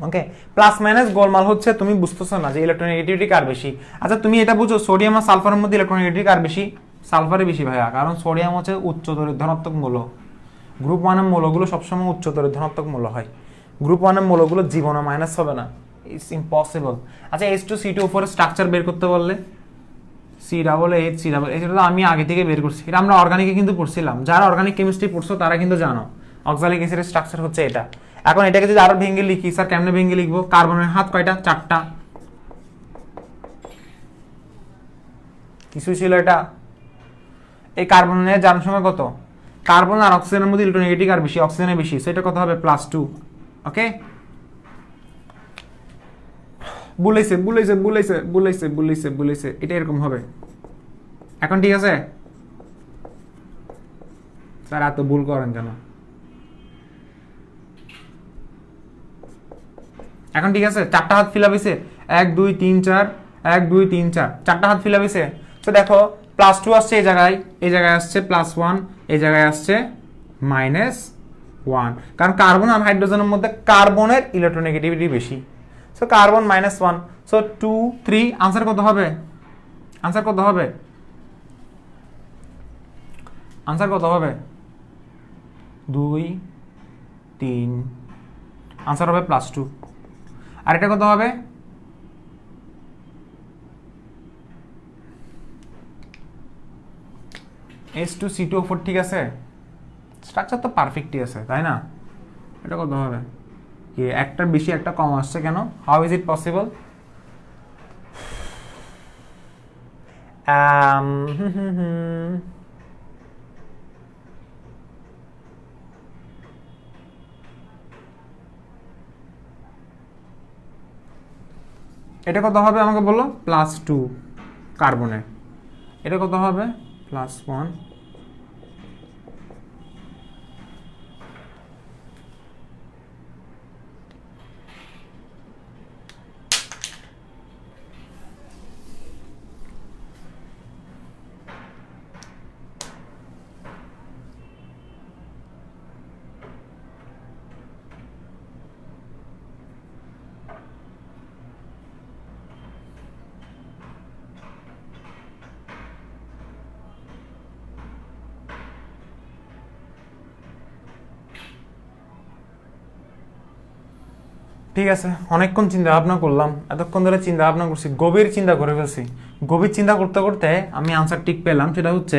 ওকে, প্লাস মাইনাস গোলমাল হচ্ছে, তুমি বুঝতেছো না যে ইলেকট্রোনেগেটিভিটি কার বেশি। আচ্ছা তুমি এটা বুঝো, সোডিয়াম আর সালফারের মধ্যে ইলেকট্রোনেগেটিভিটি কার বেশি? সালফারের বেশি ভাইয়া, কারণ সোডিয়াম হচ্ছে উচ্চতর ধনাত্মক মৌল। গ্রুপ 1 এর মৌলগুলো সবসময় উচ্চতর ধনাত্মক মৌল হয়, গ্রুপ 1 এর মৌলগুলো জীবনে মাইনাস হবে না, ইটস ইম্পসিবল। আচ্ছা H2CO4 এর স্ট্রাকচার বের করতে বললে C8H এটা তো আমি আগে থেকে বের করছি, এটা আমরা অর্গানিকে কিন্তু পড়ছিলাম। যারা অর্গানিক কেমিস্ট্রি পড়ছো তারা কিন্তু জানো অক্সালিক অ্যাসিডের স্ট্রাকচার হচ্ছে এটা। এখন এটাকে যদি আরো ভেঙে লিখি, স্যার কেমনে ভেঙে লিখবো? কার্বনের হাত কয়টা? 4টা। কিছু ছিল এটা। এই কার্বনের জারণ সংখ্যা কত? কার্বন আর অক্সিজেনের মধ্যে ইলেকট্রোনেগেটিভ আর বেশি, অক্সিজেনের বেশি, সো এটা কত হবে +2। ওকে, বুলাইছে বুলাইছে বুলাইছে বুলাইছে বুলাইছে বুলাইছে, এটা এরকম হবে। এখন ঠিক আছে? স্যার এত ভুল করেন কেন? এখন ঠিক আছে? 4টা হাত ফিল আপ হইছে, 1 2 3 4, 1 2 3 4, 4টা হাত ফিল আপ হইছে। তো দেখো +2 আসছে এই জায়গায়, এই জায়গায় আসছে +1, এই জায়গায় আসছে -1, কারণ কার্বন আর হাইড্রোজেনের মধ্যে কার্বনের ইলেকট্রোনেগেটিভিটি বেশি, সো কার্বন -1, সো 2 3। আনসার কত হবে? আনসার কত হবে? আনসার কত হবে? 2 3, আনসার হবে +2। আর এটা কত হবে? H2C2O4, ঠিক আছে, স্ট্রাকচার তো পারফেক্টই আছে তাই না? এটা কত হবে? কি একটার বেশি একটা কম আসছে কেন? How is it possible? এটা কত হবে আমাকে বলো? +2 কার্বনের, এটা কত হবে? +1। ঠিক আছে, অনেকক্ষণ চিন্তা ভাবনা করলাম, এতক্ষণ ধরে চিন্তা ভাবনা করছি, গভীর চিন্তা করে ফেলছি। গভীর চিন্তা করতে করতে আমি আনসার ঠিক পেলাম, সেটা হচ্ছে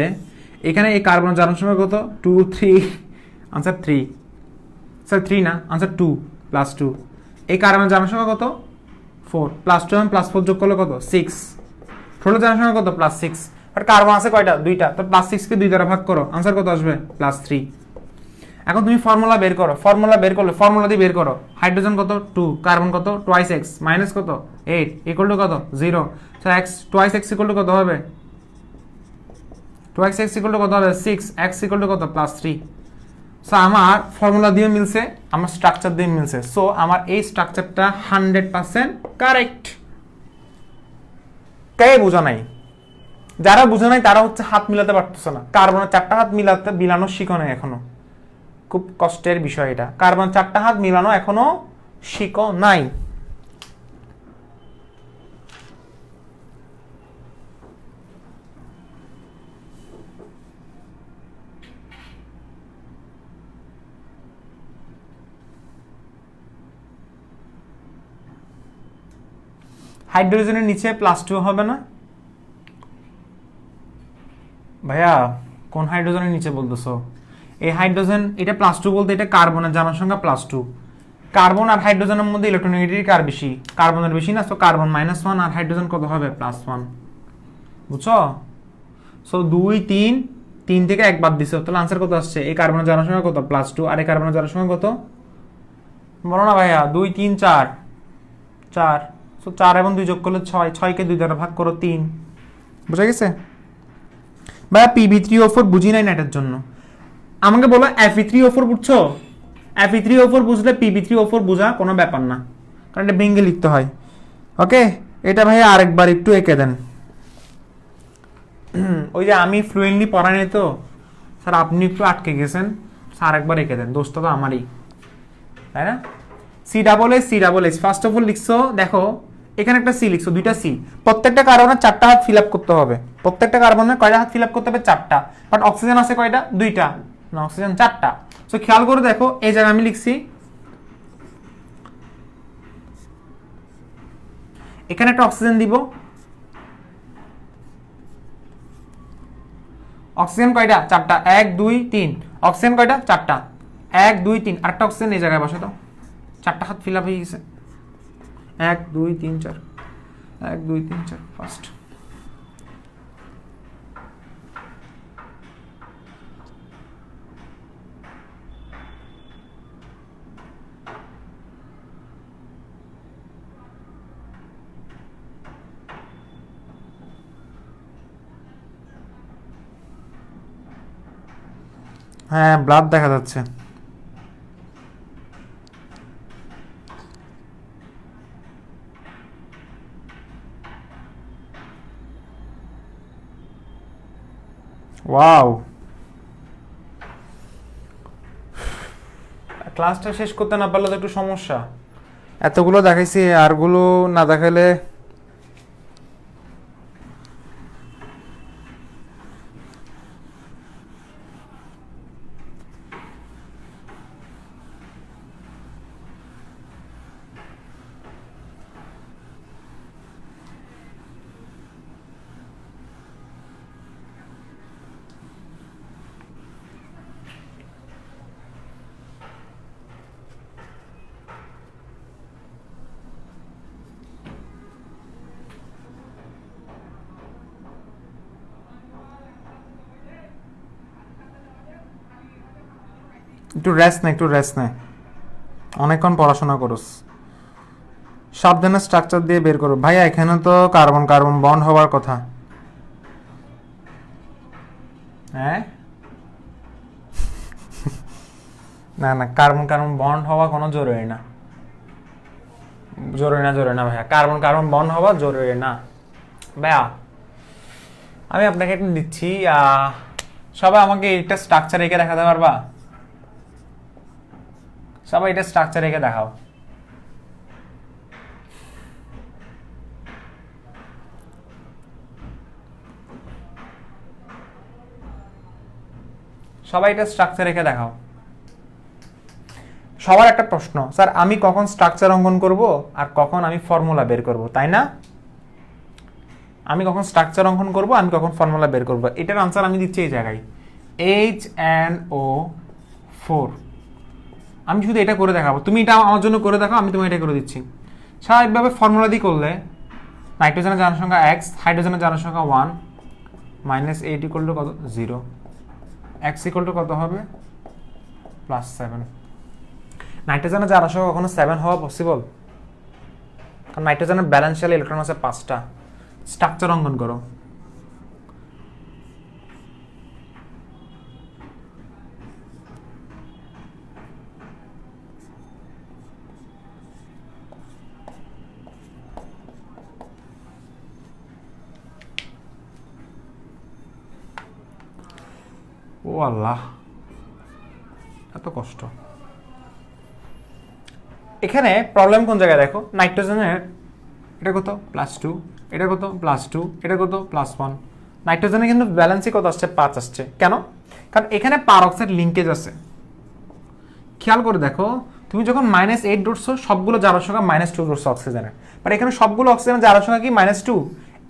এখানে এই কার্বন জানার সময় কত 2 3, আনসার 3, স্যার 3 না, আনসার 2 প্লাস 2। এই কার্বন জানার সময় কত 4 প্লাস 2 এবং প্লাস 4 যোগ করলে কত 6। ষোলো জানার সময় কত প্লাস 6। বাট কার্বন আছে কয়টা, দুইটা, তো প্লাস 6 কে 2 দ্বারা ভাগ করো, আনসার কত আসবে প্লাস 3। এখন তুমি ফর্মুলা বের করো, ফর্মুলা বের করলে ফর্মুলা দিয়ে বের করো, হাইড্রোজেন কত 2, কার্বন কত টোয়াইস x মাইনাস কত 8 ইকুয়াল টু কত 0। So x twice x equal to কত হবে, টোয়াইস x ইকুয়াল টু কত হবে 6, x ইকুয়াল টু কত প্লাস 3। সো আমার ফর্মুলা দিয়ে মিলছে, আমার স্ট্রাকচার দিয়ে মিলছে, সো আমার এই স্ট্রাকচারটা 100% কারেক্ট। কে বোঝা নাই? যারা বোঝা নাই তারা হচ্ছে হাত মিলাতে পারতেছে না। কার্বনের 4টা হাত মিলানো শিখো নাই এখনো, খুব কষ্টের বিষয় এটা। কার্বন 4টা হাত মিলানো এখনো শিখো নাই। হাইড্রোজেনের নিচে প্লাস 2 হবে না ভাইয়া? কোন হাইড্রোজেনের নিচে বলতেছো? এই হাইড্রোজেন, এটা প্লাস 2 বলতে এটা কার্বনের জানার সংখ্যা প্লাস 2। কার্বন আর হাইড্রোজেনের মধ্যে ইলেকট্রোনেগেটিভিটি কার বেশি? কার্বনের বেশি না, সো কার্বন -1 আর হাইড্রোজেন কত হবে প্লাস 1। বুঝছো? সো 2 3, 3 থেকে 1 বাদ দিছো, তাহলে আনসার কত আসছে? এই কার্বনের জানার সংখ্যা কত প্লাস 2, আর এই কার্বনের জানার সংখ্যা কত বলো না ভাইয়া? 2 3 4, 4। সো 4 এবং 2 যোগ করলে 6, 6 কে 2 দ্বারা ভাগ করো 3। বুঝা গেছে ভাইয়া? Pb3O4 বুঝি নাই নেটের জন্য, আমাকে বলো Fe3O4 বুঝছো? Fe3O4 বুঝলে Pb3O4 বোঝা কোনো ব্যাপার না, কারণ এটা ভেঙে লিখতে হয়। ওকে, এটা ভাই আরেকবার একটু এঁকে দেন। ওই যে আমি ফ্লুয়েন্টলি পড়াইনি তো স্যার, আপনি একটু আটকে গেছেন, স্যার একবার এঁকে দেন, দোষটা তো আমারই, তাই না? C+H ফার্স্ট অফ অল লিখছো, দেখো এখানে একটা সি লিখছো, দুইটা সি, প্রত্যেকটা কার্বনের 4টা হাত ফিল আপ করতে হবে। প্রত্যেকটা কার্বনের কয়টা হাত ফিল আপ করতে হবে? 4টা। বাট অক্সিজেন আছে কয়টা? 2টা না, অক্সিজেন 4টা। সো খেয়াল করে দেখো, এই জায়গায় আমি লিখছি, এখানে একটা অক্সিজেন দিব, অক্সিজেন কয়টা? 4টা, 1 2 3। অক্সিজেন কয়টা? 4টা, 1 2 3। আরেকটা অক্সিজেন এই জায়গায় বসে দাও, 4টা হাত ফিল আপ হয়ে গেছে, 1 2 3 4, 1 2 3 4 ফার্স্ট। হ্যাঁ, ব্লাড দেখা যাচ্ছে। ওয়াও, ক্লাসটা শেষ করতে না পারলে তো একটু সমস্যা। এতগুলো দেখাইছি, আরগুলো না দেখাইলে একটু রেস্ট নে, অনেকক্ষণ পড়াশোনা করোস, সাবধানে স্ট্রাকচার দিয়ে বের করো। ভাইয়া এখানে তো কার্বন কার্বন বন্ড হওয়ার কথা। হ্যাঁ না না, কার্বন কার্বন বন্ড হওয়া কোনো জরুরি না, জরুরি না ভাইয়া, কার্বন কার্বন বন্ড হওয়া জরুরি না ভাইয়া। আমি আপনাকে একটা দিচ্ছি, সবাই আমাকে এটা স্ট্রাকচার এঁকে দেখাতে পারবা? সবাই এটা স্ট্রাকচার এঁকে দেখাও। সবাই এটা স্ট্রাকচার এঁকে দেখাও। সবার একটা প্রশ্ন, স্যার আমি কখন স্ট্রাকচার অঙ্কন করব আর কখন আমি ফর্মুলা বের করব, তাই না? আমি কখন স্ট্রাকচার অঙ্কন করব, আমি কখন ফর্মুলা বের করব, এটার আনসার আমি দিচ্ছি এই জায়গায় HNO4। আমি শুধু এটা করে দেখাবো, তুমি এটা আমার জন্য করে দেখাও, আমি তোমায় এটা করে দিচ্ছি। স্বাভাবিকভাবে ফর্মুলা দিয়ে করলে নাইট্রোজেনের জনসংখ্যা x, হাইড্রোজেনের জনসংখ্যা 1 মাইনাস 8 ইকুয়াল টু কত 0, x ইকুয়াল টু কত হবে +7। নাইট্রোজেনের জনসংখ্যা কখনো 7 হওয়া পসিবল? কারণ নাইট্রোজেনের ব্যালেন্সিয়াল ইলেকট্রন আছে 5টা। স্ট্রাকচার অঙ্কন করো। ও আল্লাহ, এত কষ্ট। এখানে প্রবলেম কোন জায়গায় দেখো, নাইট্রোজেনের এটা কত +2, এটা কত +2, এটা কত +1। নাইট্রোজেনের কিন্তু ব্যালেন্সই কত আসছে 5 আসছে। কেন? কারণ এখানে পারঅক্সাইড লিঙ্কেজ আছে। খেয়াল করে দেখো, তুমি যখন -8 ধরছো সবগুলো জারণ সংখ্যা -2 ধরছো অক্সিজেনের, বাট এখানে সবগুলো অক্সিজেনের জারণ সংখ্যা কি -2,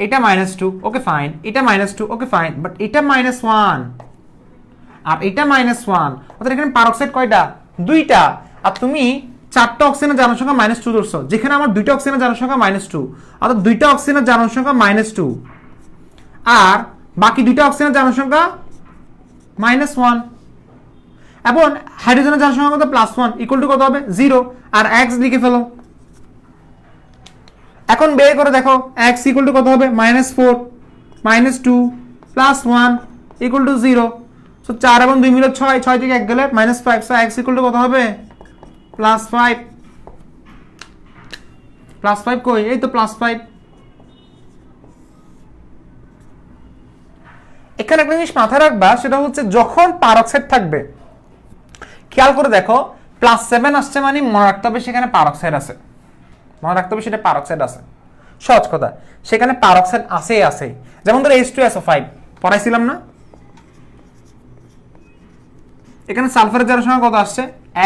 এটা -2 ওকে ফাইন, এটা -2 ওকে ফাইন, বাট এটা -1 আর এটা -1, অর্থাৎ এখানে পারঅক্সাইড কয়টা? 2টা। আর তুমি 4টা অক্সিজেনের জারণ সংখ্যা -2 ধরছো, যেখানে আমার 2টা অক্সিজেনের জারণ সংখ্যা -2, অর্থাৎ 2টা অক্সিজেনের জারণ সংখ্যা -2 আর বাকি 2টা অক্সিজেনের জারণ সংখ্যা -1, এবং হাইড্রোজেনের জারণ সংখ্যা কত +1 ইকুয়াল টু কত হবে 0, আর x লিখে ফেলো। এখন বের করে দেখো x ইকুয়াল টু কত হবে -4 -2 +1 ইকুয়াল টু 0। সো 4 এবং 2 মিলে 6, 6 থেকে 1 গেলে -5, সো x ইকুয়াল টু কত হবে +5। +5 কই? এই তো +5। এখানে একটা জিনিস মাথায় রাখবা, সেটা হচ্ছে যখন পারঅক্সাইড থাকবে, খেয়াল করে দেখো +7 আসছে মানে মনে রাখতে হবে সেখানে পারঅক্সাইড আছে, মনে রাখতে হবে সেটা পারঅক্সাইড আছে। সহজ কথা, সেখানে পারঅক্সাইড আছে। যেমন ধরো H2SO5 পড়াইছিলাম না, এখানে সালফারের জারণ সংখ্যা কত আসছে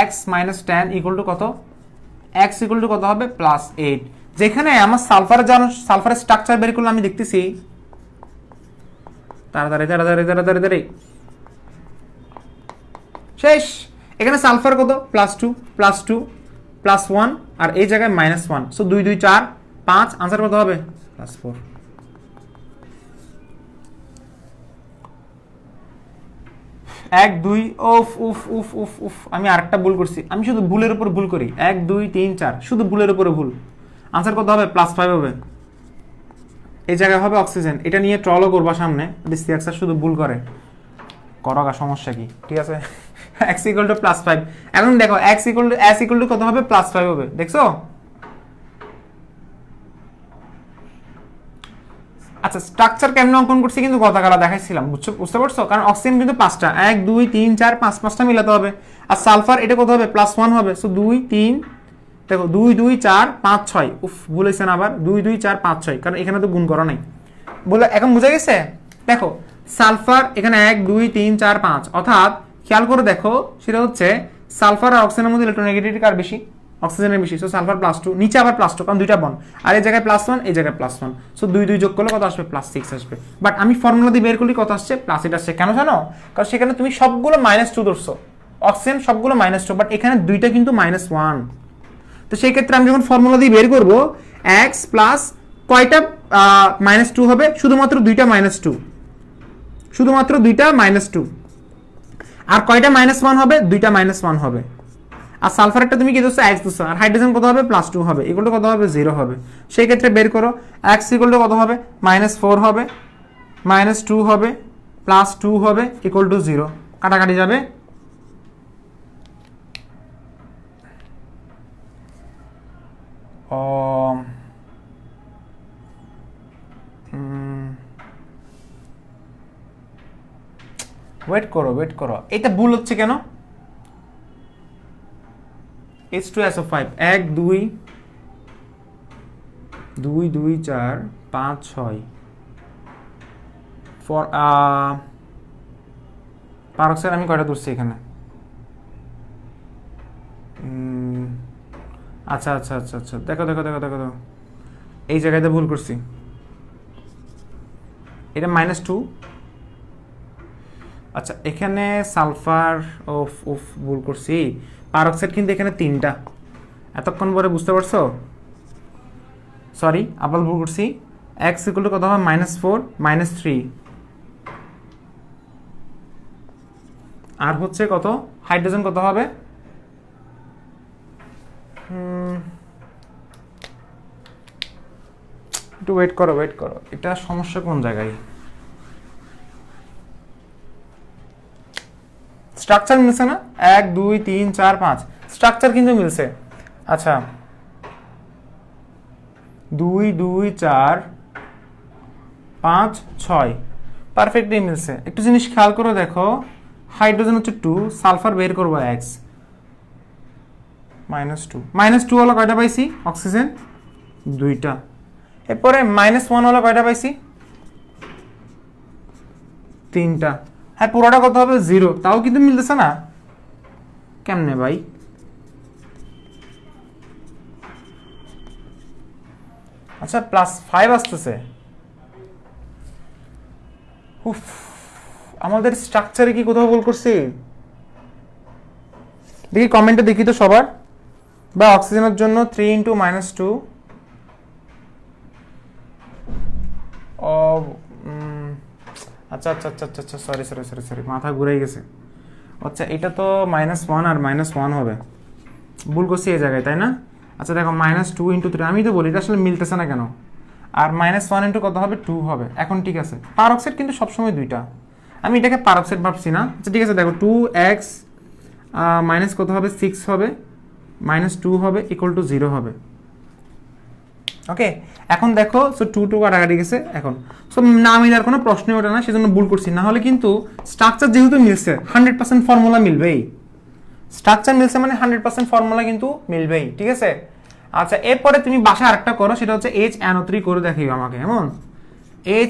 x - 10 ইকুয়াল টু কত, x ইকুয়াল টু কত হবে +8। যেখানে আমার সালফারের স্ট্রাকচার বের করলে আমি দেখতেছি তাড়াতাড়ি শেষ। এখানে সালফার কত +2 +1 আর এই জায়গায় -1, সো 2 2 4 5, আনসার কত হবে +4। এক দুই উফ উফ উফ উফ উফ, আমি আরেকটা ভুল করছি, আমি শুধু ভুলের উপর ভুল করি। 1 2 3 4 শুধু ভুলের উপরে ভুল। আনসার কত হবে +5 হবে। এই জায়গায় হবে অক্সিজেন, এটা নিয়ে ট্রলও করবা সামনে, ডিসিএক্সার শুধু ভুল করে, করোগা সমস্যা কি, ঠিক আছে। x equal to +5। এখন দেখো x ইকুয়াল টু কত হবে +5 হবে, দেখছো? আচ্ছা, স্ট্রাকচার কেমন অঙ্কন করছি কিন্তু গতকাল দেখাইছিলাম, বুঝতে পারছো? কারণ অক্সিজেন কিন্তু 5টা, 1 2 3 4 5, 5টা মিলাতে হবে। আর সালফার এটা কত হবে +1 হবে, সো 2 3, দেখো 2 2 4 5 6, উফ ভুলেছেন আবার 2 2 4 5 6, কারণ এখানে তো গুণ করা নাই। বলে এখন বুঝা গেছে? দেখো সালফার এখানে 1 2 3 4 5, অর্থাৎ খেয়াল করে দেখো সেটা হচ্ছে সালফার আর অক্সিজেনের মধ্যে ইলেকট্রোনেগেটিভিটি কার বেশি? অক্সিজেনের বেশি, সো সালফার +2, নিচে আবার +2, কারণ দুইটা বন্ড, আর এই জায়গায় +1 এই জায়গায় +1, সো 2 2 যোগ করলে কত আসবে +6 আসবে। বাট আমি ফর্মুলা দিয়ে বের করলে কত আসছে +8 আসছে। কেন জানো? কারণ সেখানে তুমি সবগুলো -2 ধরছো, অক্সিজেন সবগুলো -2, বাট এখানে দুইটা কিন্তু -1। তো সেই ক্ষেত্রে আমি যখন ফর্মুলা দিয়ে বের করব x প্লাস কয়টা -2 হবে, শুধুমাত্র দুইটা -2, শুধুমাত্র দুইটা -2, আর কয়টা -1 হবে, দুইটা -1 হবে। আর সালফারটা তুমি কি ধরছো x ধরছো, আর হাইড্রোজেন কত হবে +2 হবে, ইকুয়াল টু কত হবে 0 হবে। সেই ক্ষেত্রে বের করো x ইকুয়াল টু কত হবে -4 হবে, -2 হবে, +2 হবে, ইকুয়াল টু 0, কাটাকাটি যাবে। ওয়েট করো, এটা ভুল হচ্ছে কেন? H2SO5 1 2 2 2 4 5 6 ফর পারক্সাইড আমি কয়টা ধরছি এখানে আচ্ছা আচ্ছা আচ্ছা আচ্ছা, দেখো দেখো দেখো দেখো দেখো, এই জায়গাতে ভুল করছি, এটা -2। আচ্ছা এখানে সালফার, ওফ ওফ ভুল করছি, পারক্সাইড কিন্তু এখানে 3টা, এতক্ষণ পরে বুঝতে পারছো? সরি আবার ভুল করছি। x ইকুয়াল টু কত হবে? -4 -3, আর হচ্ছে কত হাইড্রোজেন কত হবে? একটু ওয়েট করো ওয়েট করো, এটা সমস্যা কোন জায়গায়? স্ট্রাকচার মিলছে না? 1 2 3 4 5, স্ট্রাকচার কিন্তু মিলছে। আচ্ছা 2 2 4 5 6 পারফেক্টলি মিলছে। একটু জিনিস খেয়াল করে দেখো, হাইড্রোজেন হচ্ছে 2, সালফার বের করবো x, -2 -2 হলো কয়টা পাইছি? অক্সিজেন 2টা। এরপরে -1 হলো কয়টা পাইছি? 3টা। হ্যাঁ পুরোটা কত হবে? 0, তাও কিন্তু মিলতেছে না, কেমনে ভাই? আচ্ছা +5 আসতেছে। উফ, আমাদের স্ট্রাকচারে কি কোথাও ভুল করছি? দেখি কমেন্টে দেখি তো সবার। বা অক্সিজেনের জন্য 3 × -2 ও আচ্ছা আচ্ছা আচ্ছা আচ্ছা, সরি সরি সরি সরি, মাথা ঘুরে গেছে। আচ্ছা এটা তো -1 আর -1 হবে, ভুল করছি এই জায়গায়, তাই না? আচ্ছা দেখো -2 × 3, আমি তো বলি এটা আসলে মিলতেছে না কেন। আর -1 × কত হবে? 2 হবে। এখন ঠিক আছে, পারক্সাইড কিন্তু সবসময় 2টা, আমি এটাকে পারক্সাইড ভাবছি না। আচ্ছা ঠিক আছে, দেখো 2x মাইনাস কত হবে? 6 হবে, -2 হবে, ইকুয়াল টু 0 হবে। ওকে, এখন দেখো সো 2 কাটাকাটি গেছে। এখন সো না মিলার কোনো প্রশ্নই ওঠে না, সেজন্য ভুল করছি। না হলে কিন্তু স্ট্রাকচার যেহেতু মিলছে 100% ফর্মুলা মিলবেই, স্ট্রাকচার মিলছে মানে 100% ফর্মুলা কিন্তু মিলবেই, ঠিক আছে? আচ্ছা এরপরে তুমি বাসায় আরেকটা করো, সেটা হচ্ছে HNO3 করে দেখাইও আমাকে, এমন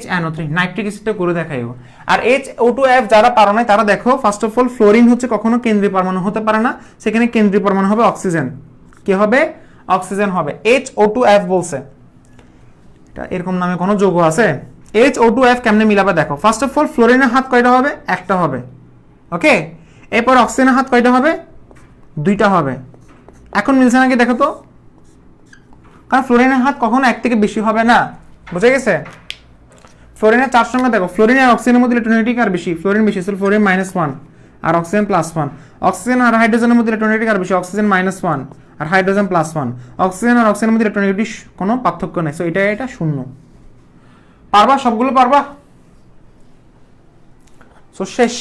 HNO3 নাইট্রিক অ্যাসিডটা করে দেখাইও। আর HO2F যারা পারো না তারা দেখো, ফার্স্ট অফ অল ফ্লোরিন হচ্ছে কখনো কেন্দ্রীয় পরমাণু হতে পারে না, সেখানে কেন্দ্রীয় পরমাণু হবে অক্সিজেন। কি হবে? অক্সিজেন হবে। HO2F বলছে, এটা এরকম নামে কোনো যৌগ আছে? HO2F কেমনে মিলাবে দেখো, ফার্স্ট অফ অল ফ্লোরিনের হাত কয়টা হবে? একটা হবে। ওকে, এরপর অক্সিজেনের হাত কয়টা হবে? 2টা হবে। এখন মিলছে নাকি দেখো তো, কারণ ফ্লোরিনের হাত কখনো 1 থেকে বেশি হবে না, বুঝে গেছে? ফ্লোরিনের 4 সংখ্যা দেখো, ফ্লোরিন আর অক্সিজেনের মধ্যে ইলেকট্রোনেগেটিভ আর বেশি, ফ্লোরিন বেশি, সো ফ্লোরিন -1 আর অক্সিজেন +1। অক্সিজেন আর হাইড্রোজেনের মধ্যে ইলেকট্রোনেগেটিভ আর বেশি, অক্সিজেন -1 আর হাইড্রোজেন +1। অক্সিজেন আর অক্সিজেনের মধ্যে ইলেকট্রোনেগেটিভ কোনো পার্থক্য নেই, সো এটা 0। পারবা? সবগুলো পারবা? সো শেষ।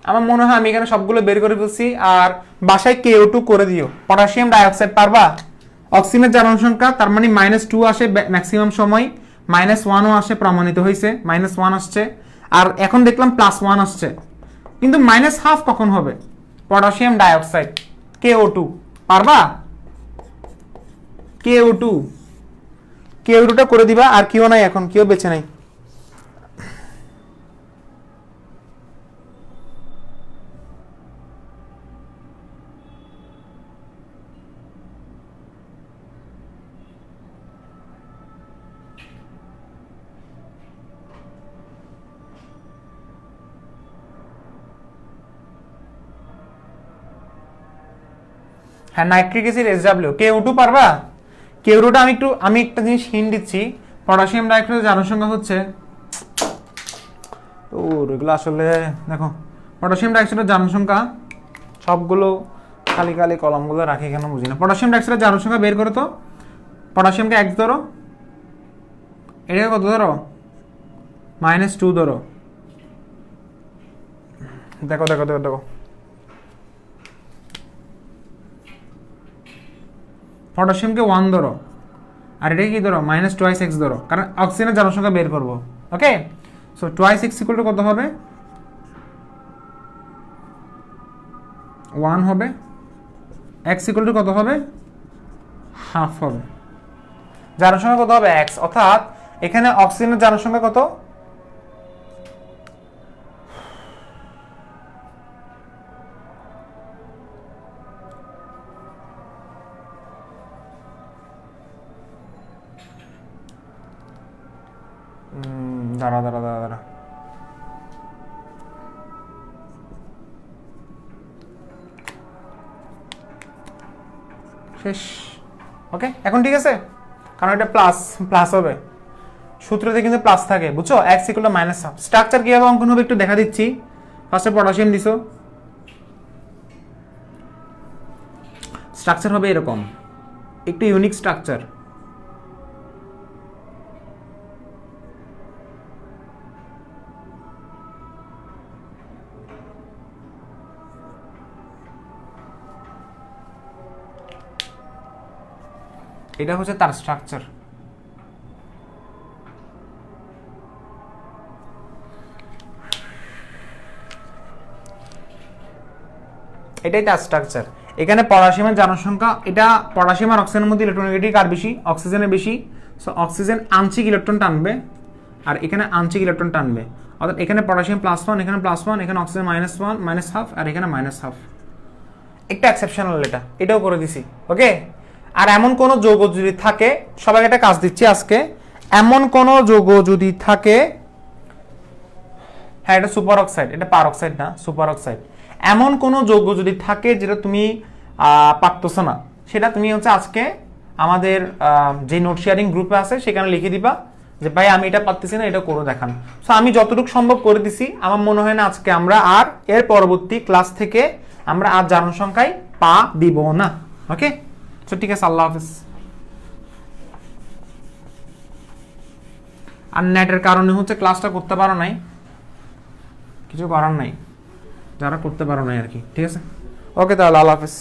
আমার মনে হয় আমি এখানে সবগুলো বের করে ফেলছি। আর বাসায় KO2 করে দিও। পটাশিয়াম ডাইঅক্সাইড পারবা? অক্সিজেনের জারণ সংখ্যা, তার মানে -2 আসে ম্যাক্সিমাম সময়, -1ও আসে, প্রমাণিত হয়েছে -1 আসছে, আর এখন দেখলাম +1 আসছে, কিন্তু -1/2 কখন হবে? পটাশিয়াম ডাইঅক্সাইড KO2 পারবা? KO2টা করে দিবা। আর কেউ নাই, এখন কেউ বেঁচে নাই। হ্যাঁ নাইট্রিক অ্যাসিড SW। KO2 পারবা? KO2টা আমি একটা জিনিস হিন্ট দিচ্ছি, পটাশিয়াম ডাইঅক্সাইডের জারণ সংখ্যা হচ্ছে, তো এগুলো আসলে দেখো, পটাশিয়াম ডাইঅক্সাইডের জারণ সংখ্যা সবগুলো খালি খালি কলমগুলো রাখি কেন বুঝি না। পটাশিয়াম ডাইঅক্সাইডের জারণ সংখ্যা বের করো তো। পটাশিয়ামকে 1 ধরো, এটাকে কত ধরো? -2 ধরো। দেখো দেখো দেখো দেখো, পটাশিয়ামকে 1 ধরো, আর এটাকে কি ধরো? -2x ধরো, কারণ অক্সিজেনের জারণ সংখ্যা বের করবো। ওকে, সো 2x ইকুয়াল টু কত হবে? 1 হবে। x ইকুয়াল টু কত হবে? হাফ হবে। জারণ সংখ্যা কত হবে? x। অর্থাৎ এখানে অক্সিজেনের জারণ সংখ্যা কত? দাঁড়া দাঁড়া দাঁড়া দাঁড়া, শেষ। ওকে, এখন ঠিক আছে, কারণ এটা প্লাস প্লাস হবে, সূত্রতে কিন্তু প্লাস থাকে, বুঝছো? x equal to minus half. Structure কিভাবে অঙ্কন হবে একটু দেখা দিচ্ছি। ফার্স্টে পটাশিয়াম দিছো, স্ট্রাকচার হবে এরকম, একটু ইউনিক স্ট্রাকচার। এটা হচ্ছে তার স্ট্রাকচার। এটাই তার স্ট্রাকচার। এখানে পটাশিয়ামের জনসংখ্যা, এটা পটাশিয়াম আর অক্সিজেনের মধ্যে ইলেকট্রোনেগেটিভ কার বেশি? অক্সিজেনের বেশি। সো অক্সিজেন আংশিক ইলেকট্রন টানবে আর এখানে আংশিক ইলেকট্রন টানবে, অর্থাৎ এখানে পটাশিয়াম +1, এখানে +1, এখানে অক্সিজেন -1 মাইনাস হাফ, আর এখানে -1/2। একটা এক্সেপশনাল, এটাও করে দিছি। ওকে, আর এমন কোন যৌগ যদি থাকে, সবাইকে একটা কাজ দিচ্ছি আজকে, এমন কোন যৌগ যদি থাকে, হ্যাঁ এটা সুপার অক্সাইড, এটা পার অক্সাইড না, সুপার অক্সাইড। এমন কোন যৌগ যদি থাকে যেটা তুমি পারতেছ না, সেটা তুমি হচ্ছে আজকে আমাদের যে নোট শেয়ারিং গ্রুপে আছে সেখানে লিখে দিবা যে ভাই আমি এটা পারতেছি না, এটা করে দেখান। সো আমি যতটুকু সম্ভব করে দিছি। আমার মনে হয় না আজকে আমরা আর এর পরবর্তী ক্লাস থেকে আমরা আর জনসংখ্যায় পা দিব না। ওকে, সো ঠিক আছে, আল্লাহ হাফেজ। আর নেটের কারণে হচ্ছে ক্লাসটা করতে পারো নাই, কিছু করার নাই, যারা করতে পারো নাই আর কি। ঠিক আছে, ওকে তাহলে আল্লাহ হাফেজ।